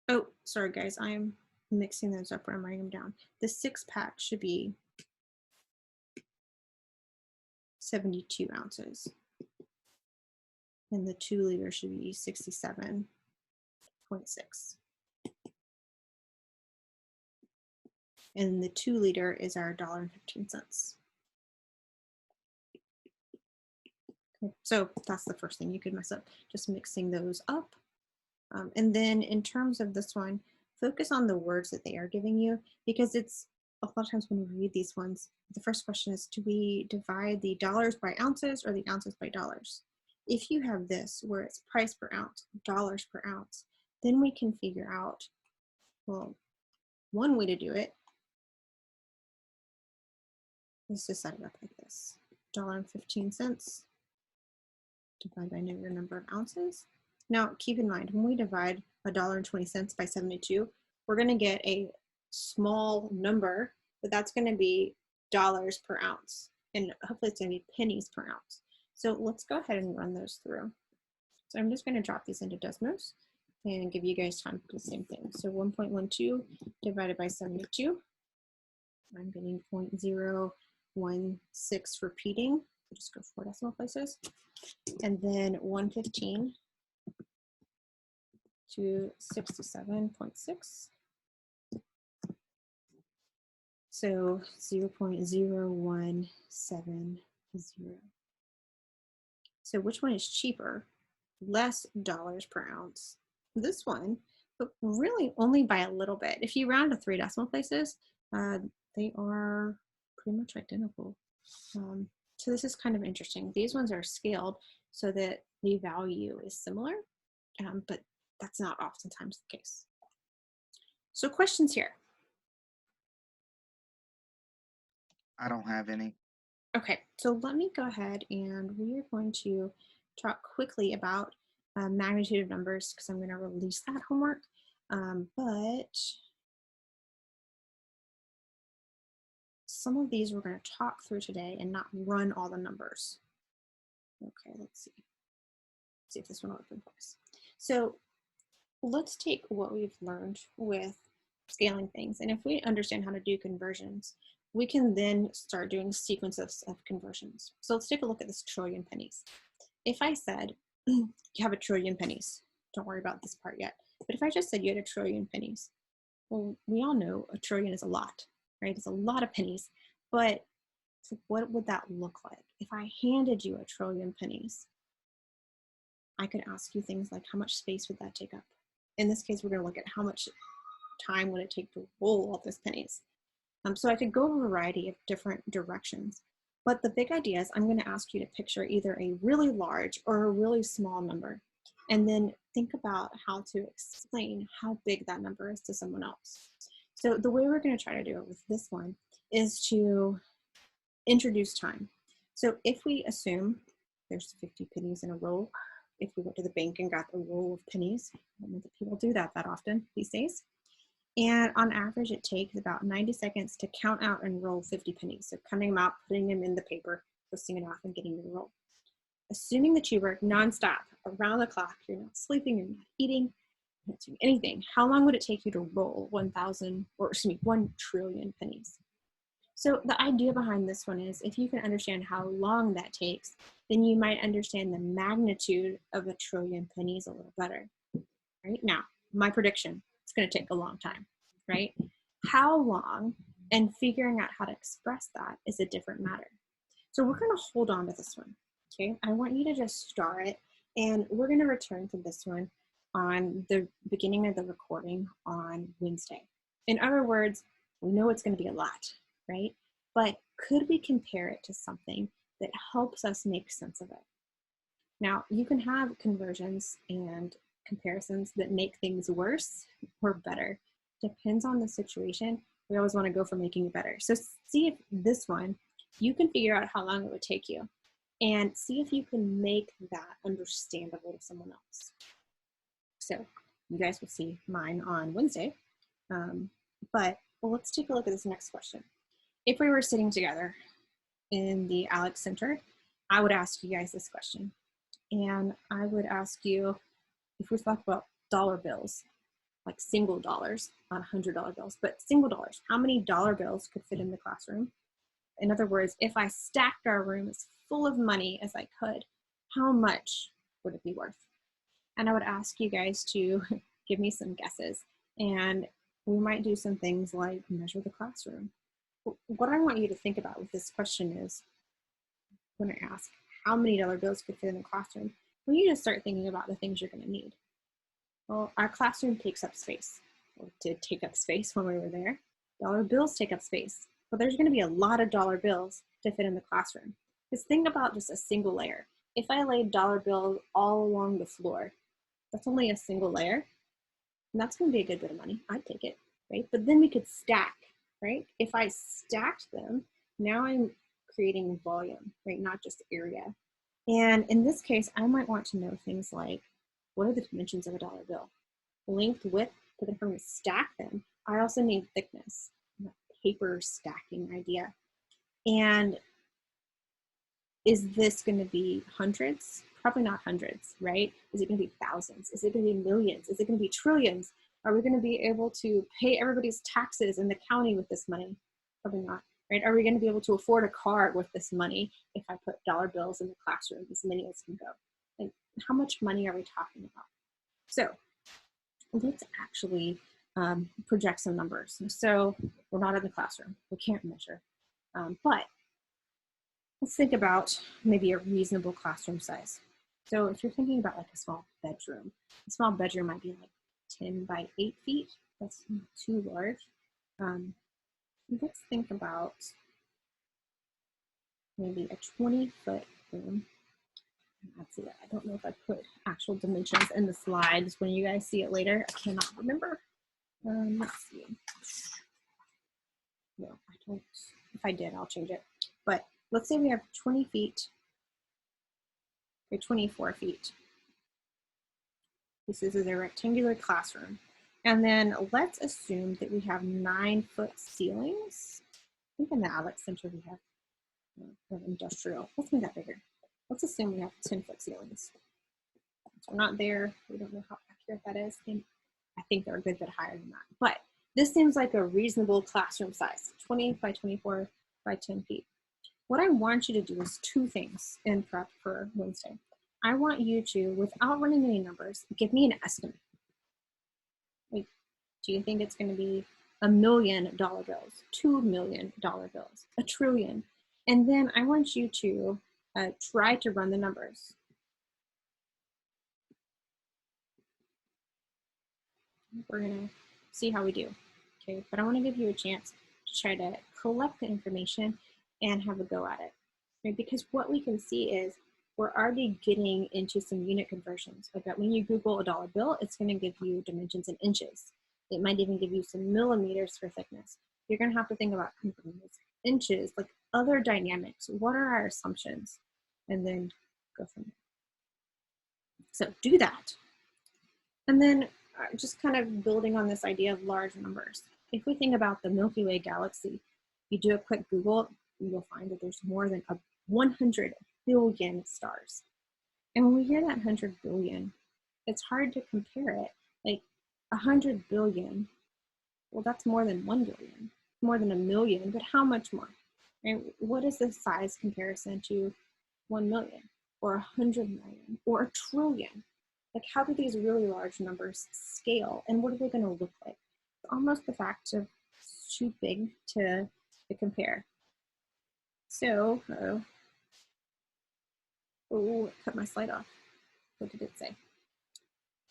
oh, sorry guys, I am mixing those up when I'm writing them down. The 6-pack should be 72 ounces. And the 2-liter should be 67.6. And the 2-liter is our $1.15. Okay, so that's the first thing you could mess up, just mixing those up. And then in terms of this one, focus on the words that they are giving you, because it's a lot of times when we read these ones, the first question is, do we divide the dollars by ounces or the ounces by dollars? If you have this where it's price per ounce, dollars per ounce, then we can figure out, well, one way to do it is to set it up like this. $1.15 divided by your number of ounces. Now, keep in mind, when we divide $1.20 by 72, we're going to get a small number, but that's going to be dollars per ounce. And hopefully it's going to be pennies per ounce. So let's go ahead and run those through. So I'm just going to drop these into Desmos and give you guys time to do the same thing. So 1.12 divided by 72. I'm getting 0.016 repeating. So just go 4 decimal places. And then 115 to 67.6. So 0.0170. So which one is cheaper? Less dollars per ounce. This one, but really only by a little bit. If you round to 3 decimal places, they are pretty much identical. So this is kind of interesting. These ones are scaled so that the value is similar, but that's not oftentimes the case. So questions here. I don't have any. Okay, so let me go ahead and we are going to talk quickly about magnitude of numbers because I'm going to release that homework. But some of these we're going to talk through today and not run all the numbers. Okay, let's see. See if this one will open for us. So let's take what we've learned with scaling things. And if we understand how to do conversions, we can then start doing sequences of conversions. So let's take a look at this trillion pennies. If I said, you have a trillion pennies, don't worry about this part yet. But if I just said you had a trillion pennies, well, we all know a trillion is a lot, right? It's a lot of pennies. But what would that look like? If I handed you a trillion pennies, I could ask you things like, how much space would that take up? In this case, we're going to look at how much time would it take to roll all those pennies. So I could go a variety of different directions. But the big idea is I'm going to ask you to picture either a really large or a really small number, and then think about how to explain how big that number is to someone else. So the way we're going to try to do it with this one is to introduce time. So if we assume there's 50 pennies in a roll, if we went to the bank and got a roll of pennies, I don't know that people do that often these days. And on average, it takes about 90 seconds to count out and roll 50 pennies. So counting them out, putting them in the paper, twisting it off, and getting the roll. Assuming that you work nonstop, around the clock, you're not sleeping, you're not eating, you're not doing anything, how long would it take you to roll 1 trillion pennies? So the idea behind this one is if you can understand how long that takes, then you might understand the magnitude of a trillion pennies a little better. Right now, my prediction, it's going to take a long time, right? How long and figuring out how to express that is a different matter. So we're going to hold on to this one, okay? I want you to just star it, and we're going to return to this one on the beginning of the recording on Wednesday. In other words, we know it's going to be a lot, right? But could we compare it to something that helps us make sense of it? Now, you can have conversions and comparisons that make things worse or better. Depends on the situation. We always want to go for making it better. So see if this one, you can figure out how long it would take you and see if you can make that understandable to someone else. So you guys will see mine on Wednesday. But let's take a look at this next question. If we were sitting together in the Alex Center, I would ask you guys this question. And I would ask you, if we talk about dollar bills, like single dollars, not $100 bills, but single dollars, how many dollar bills could fit in the classroom? In other words, if I stacked our room as full of money as I could, how much would it be worth? And I would ask you guys to give me some guesses. And we might do some things like measure the classroom. What I want you to think about with this question is, when I ask how many dollar bills could fit in the classroom, we need to start thinking about the things you're going to need. Well, our classroom takes up space, or did take up space when we were there. Dollar bills take up space, but there's going to be a lot of dollar bills to fit in the classroom. Just think about just a single layer. If I laid dollar bills all along the floor, that's only a single layer, and that's going to be a good bit of money. I'd take it, right? But then we could stack, right? If I stacked them, now I'm creating volume, right? Not just area. And in this case, I might want to know things like, what are the dimensions of a dollar bill? Length, width, but then if I'm going to stack them, I also need thickness, that paper stacking idea. And is this going to be hundreds? Probably not hundreds, right? Is it going to be thousands? Is it going to be millions? Is it going to be trillions? Are we going to be able to pay everybody's taxes in the county with this money? Probably not, right? Are we going to be able to afford a car with this money if I put dollar bills in the classroom, as many as can go? Like, how much money are we talking about? So let's actually project some numbers. So we're not in the classroom. We can't measure. But let's think about maybe a reasonable classroom size. So if you're thinking about like a small bedroom might be like 10 by 8 feet. That's not too large. Let's think about maybe a 20-foot room. Let's see, I don't know if I put actual dimensions in the slides when you guys see it later. I cannot remember. Let's see. No, I don't. If I did, I'll change it. But let's say we have 20 feet or 24 feet. This is a rectangular classroom. And then let's assume that we have 9-foot ceilings. I think in the Alex Center we have industrial. Let's make that bigger. Let's assume we have 10-foot ceilings. So we're not there. We don't know how accurate that is. I think they're a good bit higher than that. But this seems like a reasonable classroom size, 20 by 24 by 10 feet. What I want you to do is 2 things in prep for Wednesday. I want you to, without running any numbers, give me an estimate. Like, do you think it's going to be $1 million bills, $2 million bills, $1 trillion? And then I want you to try to run the numbers. We're going to see how we do. Okay, but I want to give you a chance to try to collect the information and have a go at it. Right? Because what we can see is we're already getting into some unit conversions. Like that when you Google a dollar bill, it's going to give you dimensions in inches. It might even give you some millimeters for thickness. You're going to have to think about inches, like other dynamics. What are our assumptions? And then go from there. So do that. And then just kind of building on this idea of large numbers. If we think about the Milky Way galaxy, you do a quick Google, you'll find that there's more than 100 billion stars. And when we hear that 100 billion, it's hard to compare it. Like 100 billion, well, that's more than 1 billion, more than 1 million, but how much more? Right? What is the size comparison to 1 million or 100 million or a trillion? Like, how do these really large numbers scale, and what are they going to look like? It's almost the fact of it's too big to compare. So, oh, it cut my slide off. What did it say?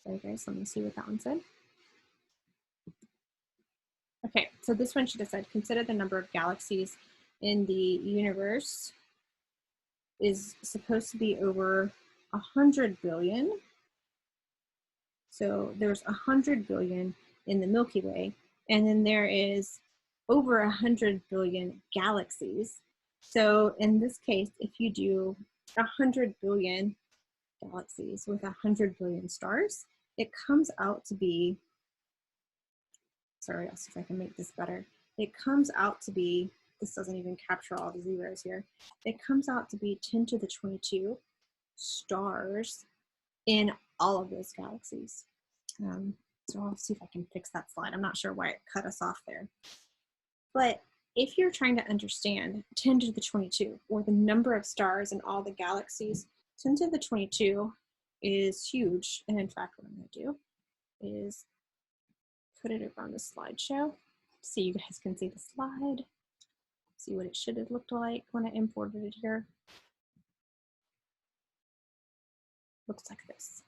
Sorry, guys, let me see what that one said. Okay, so this one should have said, consider the number of galaxies in the universe is supposed to be over 100 billion. So there's 100 billion in the Milky Way, and then there is over 100 billion galaxies. So in this case, if you do 100 billion galaxies with 100 billion stars, it comes out to be, sorry, I'll see if I can make this better. It comes out to be, this doesn't even capture all the zeros here. It comes out to be 10 to the 22 stars in all of those galaxies. So I'll see if I can fix that slide. I'm not sure why it cut us off there. But if you're trying to understand 10 to the 22, or the number of stars in all the galaxies, 10 to the 22 is huge. And in fact, what I'm going to do is put it over on the slideshow so you guys can see the slide, see what it should have looked like when I imported it here. Looks like this.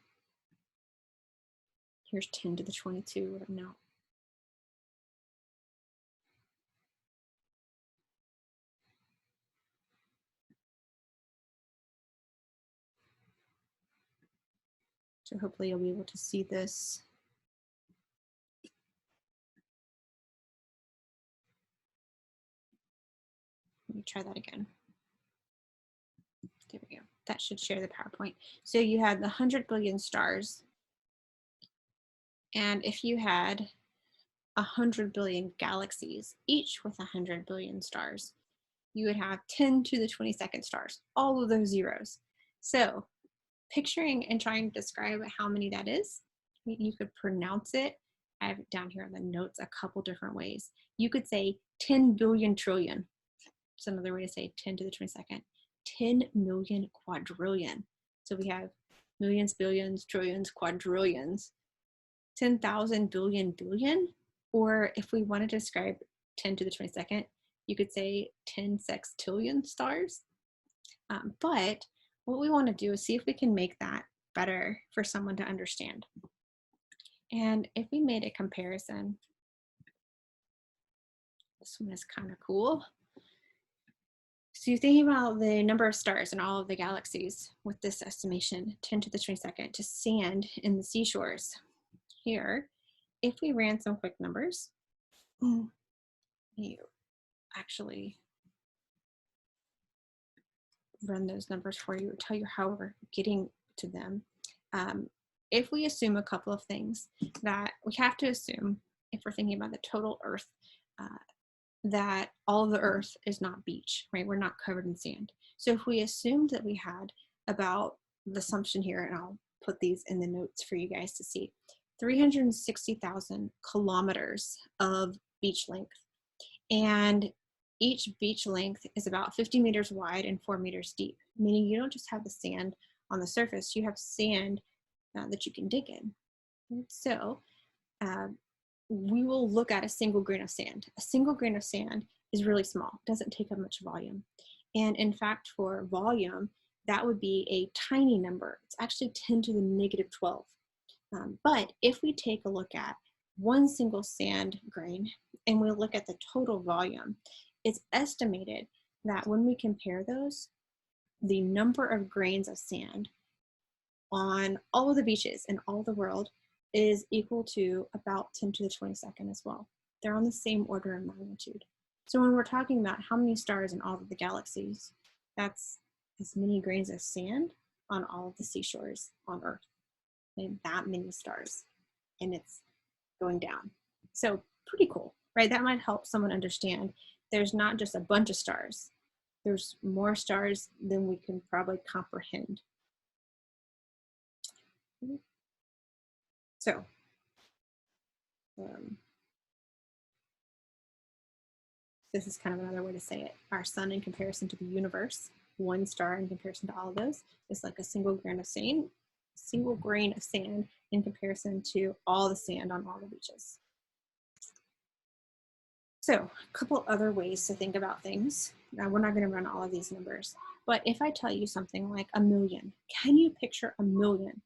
Here's 10 to the 22 right now. So hopefully you'll be able to see this. Let me try that again. There we go. That should share the PowerPoint. So you had the 100 billion stars. And if you had 100 billion galaxies, each with 100 billion stars, you would have 10 to the 22nd stars, all of those zeros. So picturing and trying to describe how many that is, you could pronounce it. I have it down here on the notes a couple different ways. You could say 10 billion trillion. It's another way to say 10 to the 22nd. 10 million quadrillion. So we have millions, billions, trillions, quadrillions. 10,000 billion billion. Or if we want to describe 10 to the 22nd, you could say 10 sextillion stars. But what we want to do is see if we can make that better for someone to understand. And if we made a comparison, this one is kind of cool. So you're thinking about the number of stars in all of the galaxies with this estimation, 10 to the 22nd, to sand in the seashores. Here, if we ran some quick numbers, you actually run those numbers for you, tell you how we're getting to them. If we assume a couple of things, that we have to assume, if we're thinking about the total Earth, that all of the Earth is not beach, right? We're not covered in sand. So if we assumed that we had about the assumption here, and I'll put these in the notes for you guys to see, 360,000 kilometers of beach length. And each beach length is about 50 meters wide and 4 meters deep, meaning you don't just have the sand on the surface, you have sand that you can dig in. And so we will look at a single grain of sand. A single grain of sand is really small, doesn't take up much volume. And in fact, for volume, that would be a tiny number. It's actually 10 to the negative 12. But if we take a look at one single sand grain and we look at the total volume, it's estimated that when we compare those, the number of grains of sand on all of the beaches in all the world is equal to about 10 to the 22nd as well. They're on the same order of magnitude. So when we're talking about how many stars in all of the galaxies, that's as many grains of sand on all of the seashores on Earth. And that many stars, and it's going down. So pretty cool, right? That might help someone understand there's not just a bunch of stars. There's more stars than we can probably comprehend. So this is kind of another way to say it. Our sun in comparison to the universe, one star in comparison to all of those, is like a single grain of sand in comparison to all the sand on all the beaches. So a couple other ways to think about things. Now we're not going to run all of these numbers, but if I tell you something like a million, can you picture a million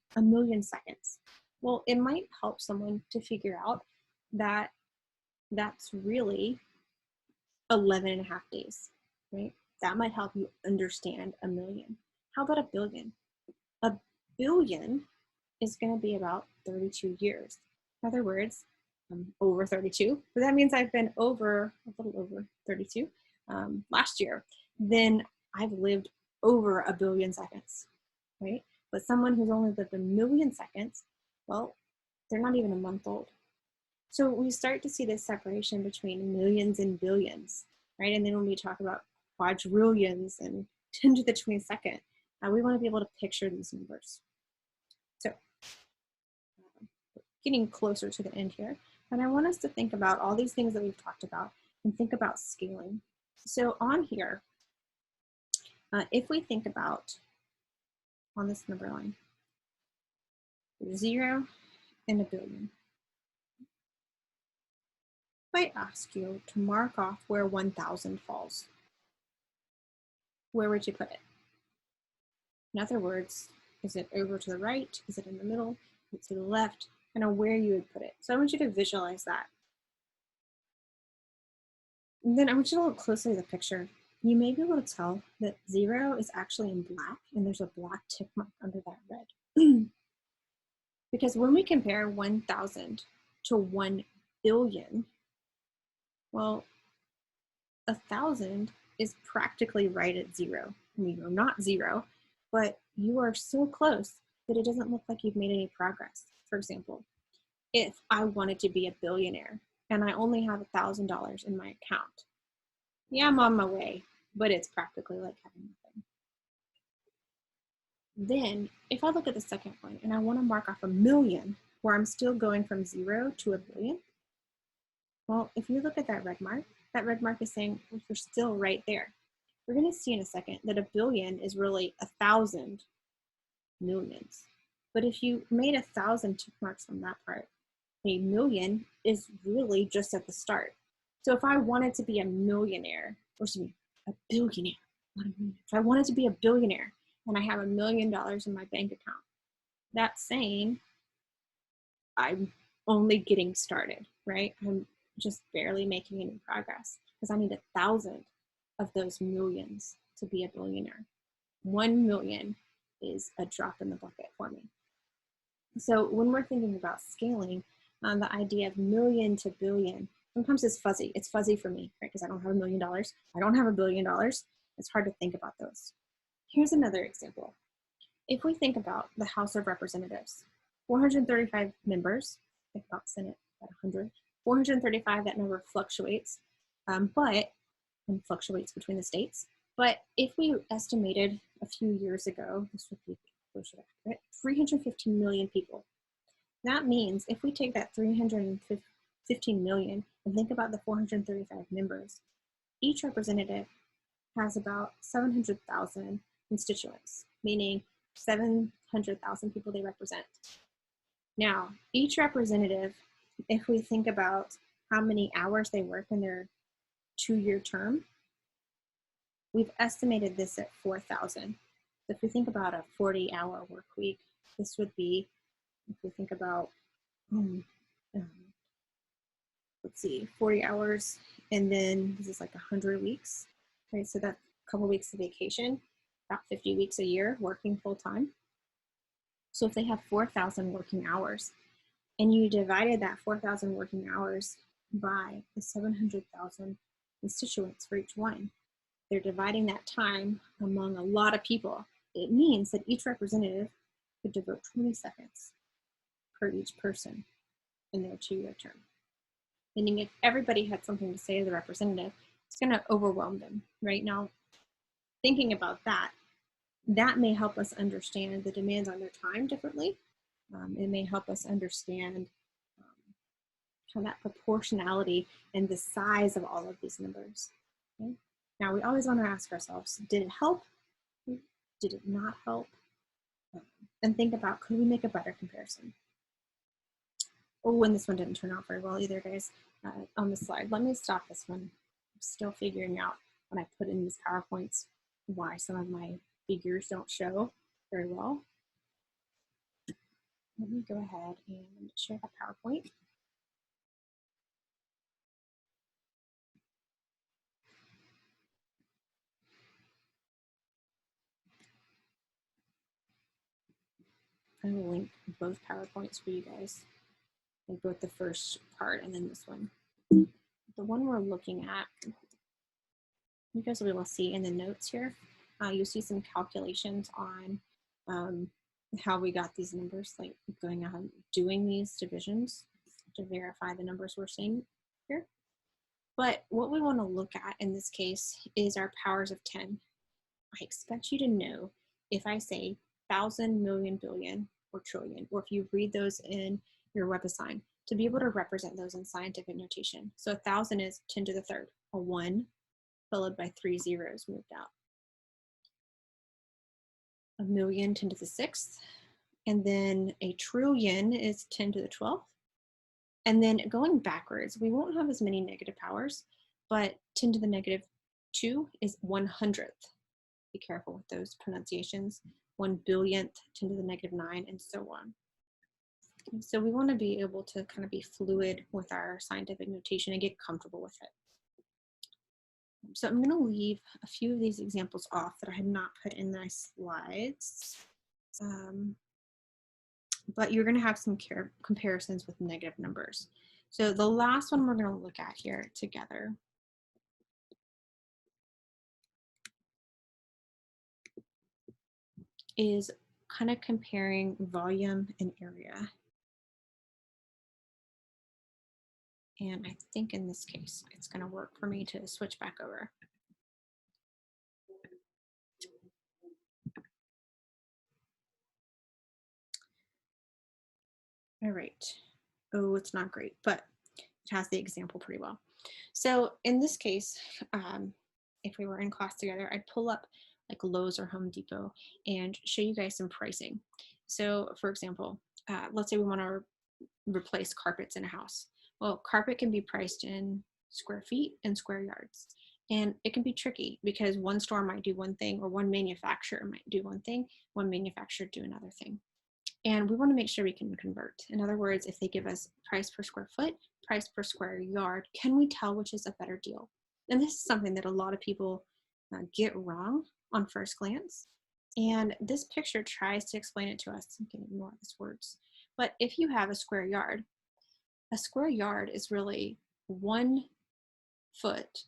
seconds? Well, it might help someone to figure out that that's really 11 and a half days, right? That might help you understand a million. How about a billion? A billion is going to be about 32 years. In other words, I'm over 32, but that means I've been over, a little over 32 last year. Then I've lived over a billion seconds, right? But someone who's only lived a million seconds, well, they're not even a month old. So we start to see this separation between millions and billions, right? And then when we talk about quadrillions and 10 to the 22nd, we want to be able to picture these numbers. So getting closer to the end here, and I want us to think about all these things that we've talked about and think about scaling. So on here, if we think about on this number line, 0 and a billion. If I ask you to mark off where 1,000 falls, where would you put it? In other words, is it over to the right? Is it in the middle? Is it to the left? I know where you would put it. So I want you to visualize that. And then I want you to look closely at the picture. You may be able to tell that 0 is actually in black and there's a black tick mark under that red. Because when we compare 1,000 to 1 billion, well, 1,000 is practically right at zero. I mean, you're not zero, but you are so close that it doesn't look like you've made any progress. For example, if I wanted to be a billionaire and I only have $1,000 in my account, yeah, I'm on my way, but it's practically like having nothing. Then, if I look at the second one and I want to mark off 1,000,000, where I'm still going from 0 to 1,000,000,000, well, if you look at that red mark is saying, well, you're still right there. We're going to see in a second that 1,000,000,000 is really 1,000 millions. But if you made 1,000 tick marks on that part, 1,000,000 is really just at the start. So if I wanted to be a millionaire, or excuse me, a billionaire, if I wanted to be a billionaire and I have $1,000,000 in my bank account, that's saying I'm only getting started, right? I'm just barely making any progress because I need 1,000 of those millions to be a billionaire. 1,000,000 is a drop in the bucket for me. So when we're thinking about scaling, the idea of million to billion sometimes is fuzzy. It's fuzzy for me, right? Because I don't have $1,000,000. I don't have $1,000,000,000. It's hard to think about those. Here's another example. If we think about the House of Representatives, 435 members, think about Senate at 100, 435, that number fluctuates, and fluctuates between the states. But if we estimated a few years ago, this would be closer to accurate, 315 million people. That means if we take that 315 million and think about the 435 members, each representative has about 700,000 constituents, meaning 700,000 people they represent. Now, each representative, if we think about how many hours they work in their 2-year term, we've estimated this at 4,000. So if we think about a 40-hour work week, this would be, if we think about, let's see, 40 hours, and then this is like 100 weeks, right? So that's a couple weeks of vacation, about 50 weeks a year working full time. So if they have 4,000 working hours, and you divided that 4,000 working hours by the 700,000 constituents for each one, they're dividing that time among a lot of people. It means that each representative could devote 20 seconds per each person in their 2-year term. Meaning if everybody had something to say to the representative, it's going to overwhelm them. Right now, thinking about that, that may help us understand the demands on their time differently. It may help us understand kind of that proportionality and the size of all of these numbers. Okay? Now, we always want to ask ourselves, did it help? Did it not help? And think about, could we make a better comparison? Oh, and this one didn't turn out very well either, guys, on the slide. Let me stop this one. I'm still figuring out when I put in these PowerPoints why some of my figures don't show very well. Let me go ahead and share the PowerPoint. I will link both PowerPoints for you guys, like both the first part and then this one. The one we're looking at, you guys will be able to see in the notes here, you'll see some calculations on how we got these numbers, like going out and doing these divisions to verify the numbers we're seeing here. But what we want to look at in this case is our powers of 10. I expect you to know if I say 1,000, million, billion, or trillion, or if you read those in your WebAssign, to be able to represent those in scientific notation. So 1,000 is 10 to the third, a 1 followed by 3 zeros moved out. A million, 10 to the 6th, and then a trillion is 10 to the 12th. And then going backwards, we won't have as many negative powers, but 10 to the negative 2 is 100th. Be careful with those pronunciations. 1 billionth, 10 to the negative 9, and so on. And so we want to be able to kind of be fluid with our scientific notation and get comfortable with it. So I'm going to leave a few of these examples off that I had not put in my slides. but you're going to have some comparisons with negative numbers. So the last one we're going to look at here together is kind of comparing volume and area. And I think in this case, it's going to work for me to switch back over. All right. Oh, it's not great, but it has the example pretty well. So in this case, if we were in class together, I'd pull up like Lowe's or Home Depot and show you guys some pricing. So for example, let's say we want to replace carpets in a house. Well, carpet can be priced in square feet and square yards. And it can be tricky because one store might do one thing or one manufacturer might do one thing, one manufacturer do another thing. And we want to make sure we can convert. In other words, if they give us price per square foot, price per square yard, can we tell which is a better deal? And this is something that a lot of people get wrong on first glance. And this picture tries to explain it to us. You can ignore these words. But if you have a square yard is really 1 foot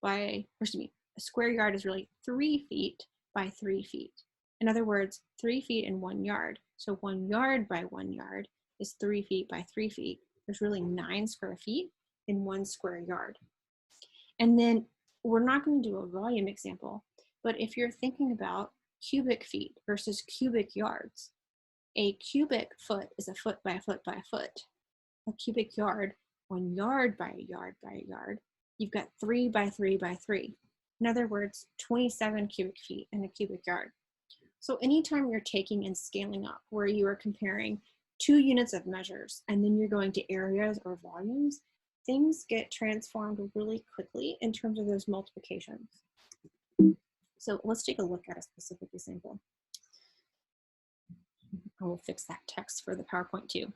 by, or excuse me, a square yard is really 3 feet by 3 feet. In other words, 3 feet in 1 yard. So 1 yard by 1 yard is 3 feet by 3 feet. There's really 9 square feet in 1 square yard. And then we're not going to do a volume example, but if you're thinking about cubic feet versus cubic yards, a cubic foot is a foot by a foot by a foot. A cubic yard, 1 yard by a yard by a yard, you've got 3 by 3 by 3. In other words, 27 cubic feet in a cubic yard. So anytime you're taking and scaling up, where you are comparing 2 units of measures and then you're going to areas or volumes, things get transformed really quickly in terms of those multiplications. So let's take a look at a specific example. I will fix that text for the PowerPoint too.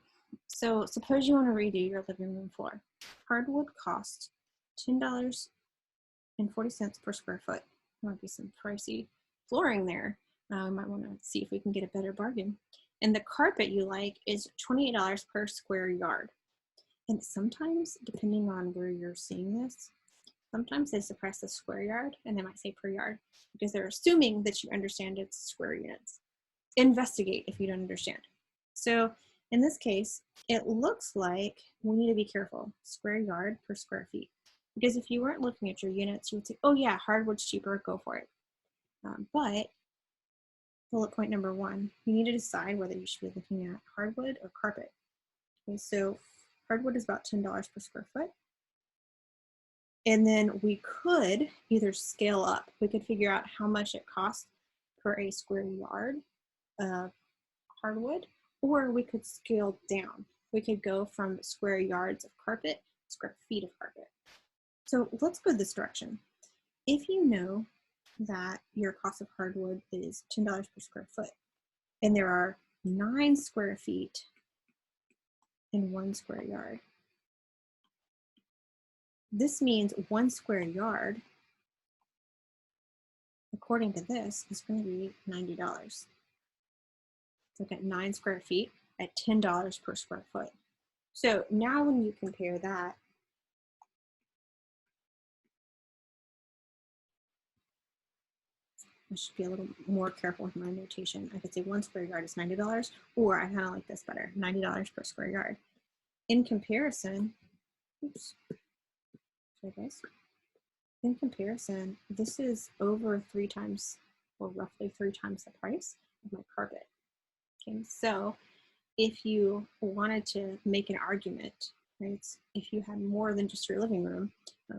So suppose you want to redo your living room floor. Hardwood costs $10.40 per square foot. There might be some pricey flooring there. We might want to see if we can get a better bargain. And the carpet you like is $28 per square yard. And sometimes, depending on where you're seeing this, sometimes they suppress the square yard and they might say per yard because they're assuming that you understand it's square units. Investigate if you don't understand. So in this case, it looks like we need to be careful, square yard per square feet. Because if you weren't looking at your units, you would say, oh yeah, hardwood's cheaper, go for it. But bullet point number 1, you need to decide whether you should be looking at hardwood or carpet. Okay, so hardwood is about $10 per square foot. And then we could either scale up. We could figure out how much it costs per a square yard of hardwood, or we could scale down. We could go from square yards of carpet, square feet of carpet. So let's go this direction. If you know that your cost of hardwood is $10 per square foot, and there are 9 square feet in 1 square yard, this means 1 square yard, according to this, is going to be $90. Look at 9 square feet at $10 per square foot. So now when you compare that, I should be a little more careful with my notation. I could say 1 square yard is $90, or I kind of like this better, $90 per square yard. In comparison, oops, sorry guys. In comparison, this is over 3 times, or roughly 3 times the price of my carpet. Okay, so if you wanted to make an argument, right, if you had more than just your living room,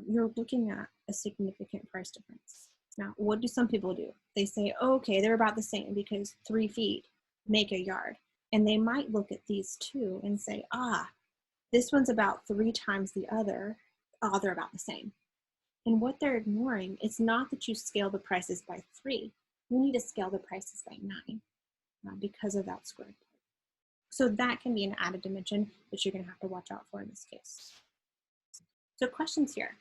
you're looking at a significant price difference. Now, what do some people do? They say, oh, okay, they're about the same because 3 feet make a yard. And they might look at these two and say, this one's about 3 times the other. Oh, they're about the same. And what they're ignoring is not that you scale the prices by 3. You need to scale the prices by 9 because of that square. So that can be an added dimension that you're going to have to watch out for in this case. So questions here.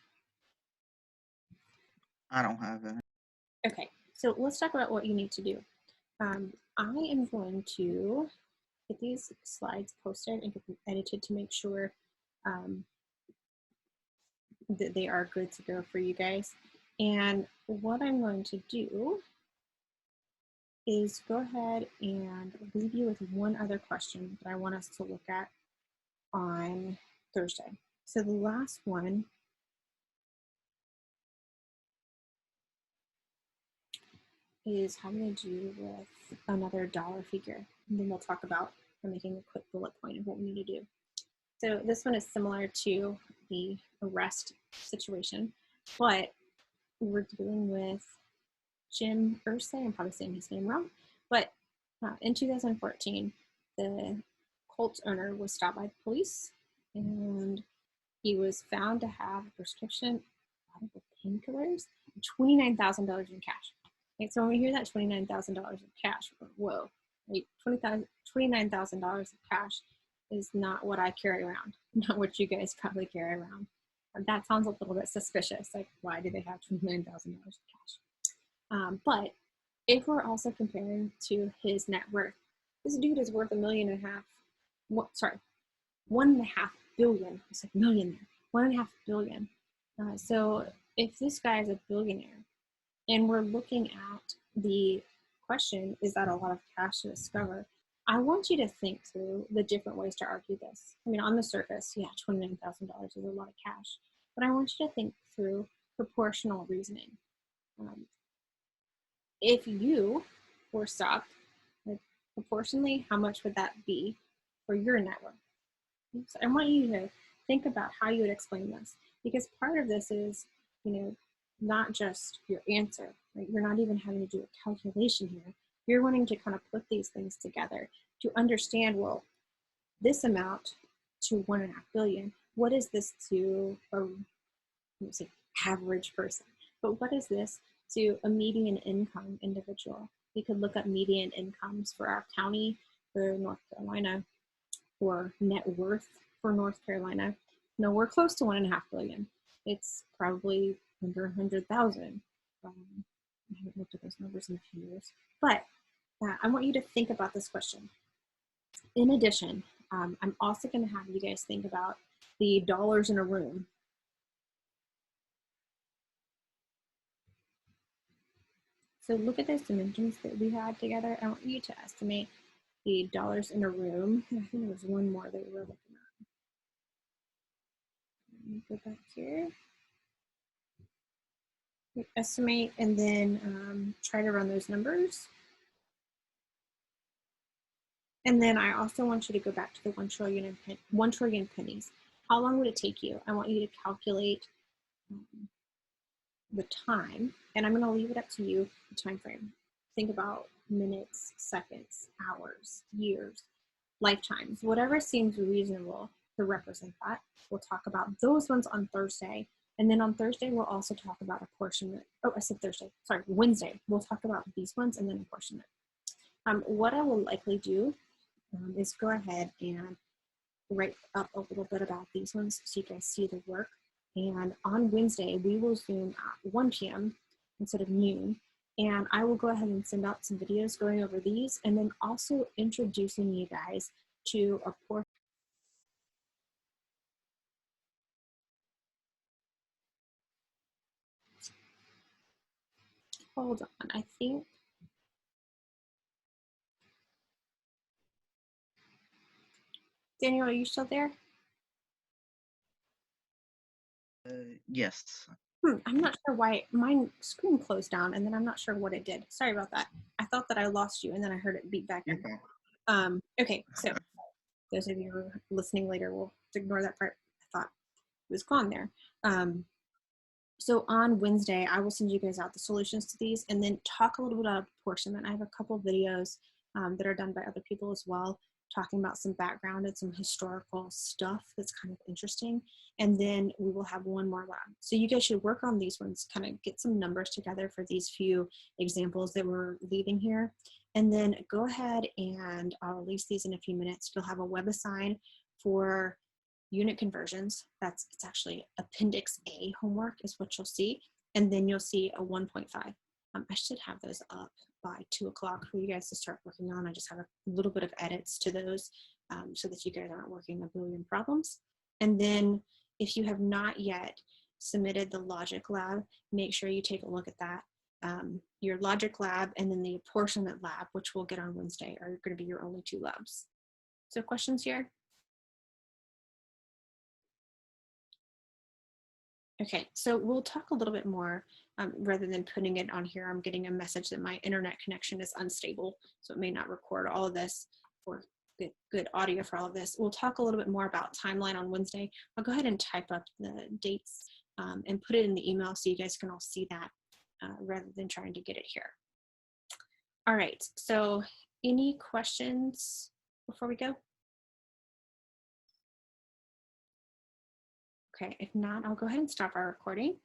I don't have any. Okay, so let's talk about what you need to do. I am going to get these slides posted and get them edited to make sure that they are good to go for you guys. And what I'm going to do is go ahead and leave you with one other question that I want us to look at on Thursday. So the last one is having to do with another dollar figure. And then we'll talk about making a quick bullet point of what we need to do. So this one is similar to the arrest situation, but we're dealing with Jim Irsay. I'm probably saying his name wrong, but in 2014, the Colts owner was stopped by the police, and he was found to have a prescription of painkillers, $29,000 in cash. Right, so when we hear that $29,000 in cash, whoa, like $29,000 of cash is not what I carry around, not what you guys probably carry around. That sounds a little bit suspicious. Like, why do they have $29,000 in cash? But if we're also comparing to his net worth, this dude is worth $1.5 million. Sorry, $1.5 billion. It's like million there. $1.5 billion. So if this guy is a billionaire, and we're looking at the question, is that a lot of cash to discover? I want you to think through the different ways to argue this. I mean, on the surface, yeah, $29,000 is a lot of cash, but I want you to think through proportional reasoning. If you were stopped, like, proportionally, how much would that be for your net worth? So I want you to think about how you would explain this, because part of this is, not just your answer, right? You're not even having to do a calculation here. You're wanting to kind of put these things together to understand, well, this amount to $1.5 billion, what is this to a average person? But what is this to a median income individual? We could look up median incomes for our county for North Carolina, or net worth for North Carolina. No, we're close to $1.5 billion. It's probably under 100,000. I haven't looked at those numbers in a few years, but I want you to think about this question. In addition, I'm also going to have you guys think about the dollars in a room. So look at those dimensions that we had together. I want you to estimate the dollars in a room. I think there was one more that we were looking at. Let me go back here. Estimate and then try to run those numbers. And then I also want you to go back to the 1 trillion pennies. How long would it take you? I want you to calculate the time, and I'm going to leave it up to you, the time frame. Think about minutes, seconds, hours, years, lifetimes, whatever seems reasonable to represent that. We'll talk about those ones on Thursday. And then on Thursday, we'll also talk about apportionment. Oh, I said Thursday, sorry, Wednesday. We'll talk about these ones and then apportionment. What I will likely do is go ahead and write up a little bit about these ones so you guys see the work. And on Wednesday, we will Zoom at 1 p.m. instead of noon. And I will go ahead and send out some videos going over these, and then also introducing you guys to a portion. Hold on, I think. Daniel, are you still there? Yes. I'm not sure why my screen closed down, and then I'm not sure what it did. Sorry about that. I thought that I lost you, and then I heard it beep back in. Okay, so those of you who are listening later will ignore that part. I thought it was gone there. So on Wednesday, I will send you guys out the solutions to these, and then talk a little bit about apportionment. I have a couple of videos that are done by other people as well, talking about some background and some historical stuff that's kind of interesting. And then we will have one more lab. So you guys should work on these ones, kind of get some numbers together for these few examples that we're leaving here. And then go ahead and I'll release these in a few minutes. You'll have a web assign for unit conversions. It's actually Appendix A homework is what you'll see. And then you'll see a 1.5. I should have those up by 2 o'clock for you guys to start working on. I just have a little bit of edits to those so that you guys aren't working a billion problems. And then if you have not yet submitted the logic lab, make sure you take a look at that. Your logic lab and then the apportionment lab, which we'll get on Wednesday, are going to be your only 2 labs. So questions here? Okay, so we'll talk a little bit more rather than putting it on here. I'm getting a message that my internet connection is unstable, so it may not record all of this or get good audio for all of this. We'll talk a little bit more about timeline on Wednesday. I'll go ahead and type up the dates and put it in the email so you guys can all see that rather than trying to get it here. All right, so any questions before we go? Okay, if not, I'll go ahead and stop our recording.